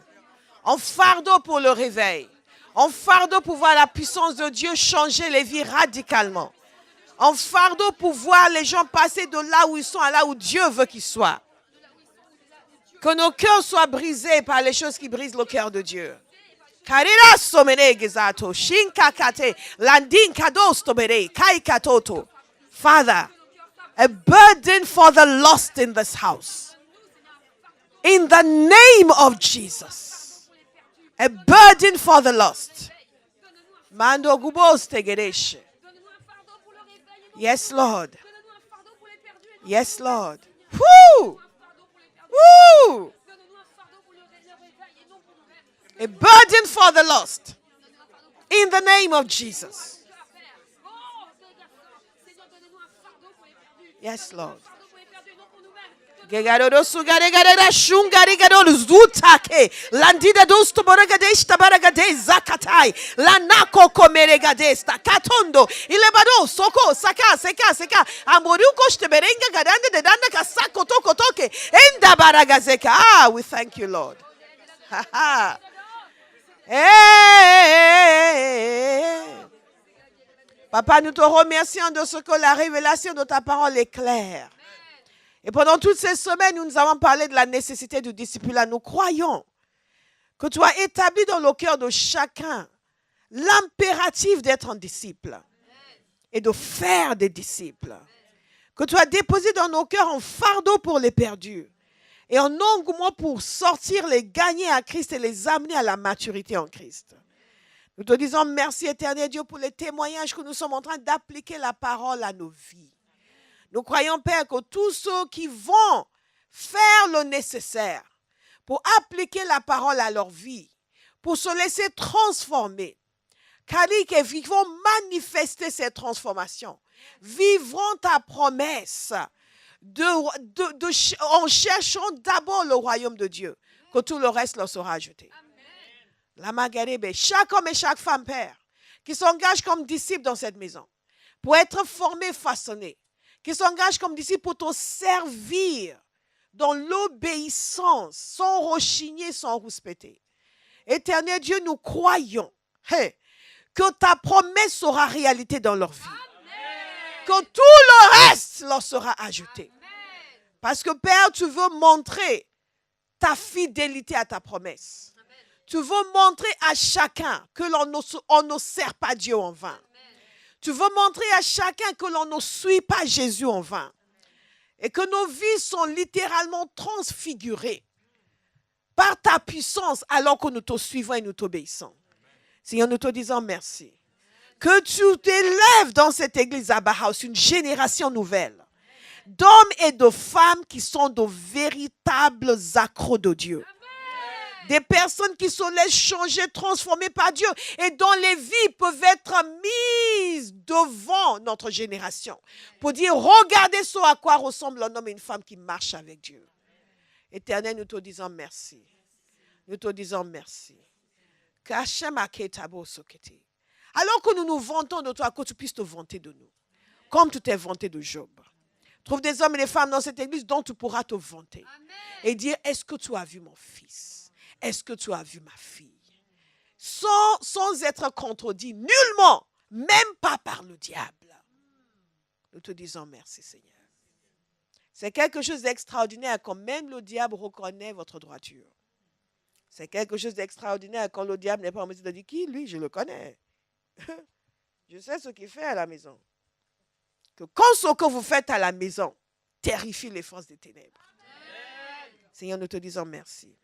Un fardeau pour le réveil. Un fardeau pour voir la puissance de Dieu changer les vies radicalement. Un fardeau pour voir les gens passer de là où ils sont à là où Dieu veut qu'ils soient. Que nos cœurs soient brisés par les choses qui brisent le cœur de Dieu. Karira somene gezato, shinkakate, landin kados tobere, kai katoto. Father, a burden for the lost in this house. In the name of Jesus. A burden for the lost. Mando gubos tegeresh. Donne-nous un fardeau pour le réveil et non Yes, Lord. Donne-nous un fardeau pour les perdus et non Yes, Lord. Woo! un fardeau pour les perdus. Woo! Donne-nous un fardeau pour le réveil et non pour nous-mêmes. A burden for the lost. In the name of Jesus. Oh, Seigneur, donne-nous un fardeau pour les perdus. Yes, Lord. Fardeau pour les perdus et non pour nous-mêmes. Gegarodo sugaregarera shungarigarodo zutake. Landida dosto boragadesta baragade zakatai. Lanako komeregadesta katondo. Ilebado soko saka seka seka. Amoruko shteberenga gadande de danda kasako toko toke. Enda baragazeka. Ah, we thank you, Lord. Ha ha. Hey. Papa, nous te remercions de ce que la révélation de ta parole est claire. Et pendant toutes ces semaines, nous avons parlé de la nécessité du discipulat. Nous croyons que tu as établi dans le cœur de chacun l'impératif d'être un disciple et de faire des disciples. Que tu as déposé dans nos cœurs un fardeau pour les perdus et un engouement pour sortir, les gagner à Christ et les amener à la maturité en Christ. Nous te disons merci, éternel Dieu, pour les témoignages que nous sommes en train d'appliquer la parole à nos vies. Nous croyons, Père, que tous ceux qui vont faire le nécessaire pour appliquer la parole à leur vie, pour se laisser transformer, qui vont manifester cette transformation, vivront ta promesse en cherchant d'abord le royaume de Dieu, que tout le reste leur sera ajouté. La Magarebe, chaque homme et chaque femme, Père, qui s'engagent comme disciples dans cette maison, pour être formés, façonnés, qui s'engagent comme disciples pour te servir dans l'obéissance, sans rechigner, sans rouspéter. Éternel Dieu, nous croyons que ta promesse sera réalité dans leur vie. Amen. Que tout le reste leur sera ajouté. Amen. Parce que Père, tu veux montrer ta fidélité à ta promesse. Amen. Tu veux montrer à chacun que on ne sert pas Dieu en vain. Tu veux montrer à chacun que l'on ne suit pas Jésus en vain. Et que nos vies sont littéralement transfigurées par ta puissance alors que nous te suivons et nous t'obéissons. Seigneur, nous te disons merci. Que tu t'élèves dans cette église Abba House, une génération nouvelle d'hommes et de femmes qui sont de véritables accros de Dieu. Des personnes qui se laissent changer, transformer par Dieu et dont les vies peuvent être mises devant notre génération pour dire, regardez ce à quoi ressemble un homme et une femme qui marchent avec Dieu. Éternel, nous te disons merci. Nous te disons merci. Alors que nous nous vantons de toi, que tu puisses te vanter de nous. Comme tu t'es vanté de Job. Trouve des hommes et des femmes dans cette église dont tu pourras te vanter. Et dire, est-ce que tu as vu mon fils? Est-ce que tu as vu ma fille? Sans être contredit, nullement, même pas par le diable. Nous te disons merci, Seigneur. C'est quelque chose d'extraordinaire quand même le diable reconnaît votre droiture. C'est quelque chose d'extraordinaire quand le diable n'est pas en mesure de dire qui, lui, je le connais. Je sais ce qu'il fait à la maison. Que quand ce que vous faites à la maison terrifie les forces des ténèbres. Amen. Seigneur, nous te disons merci.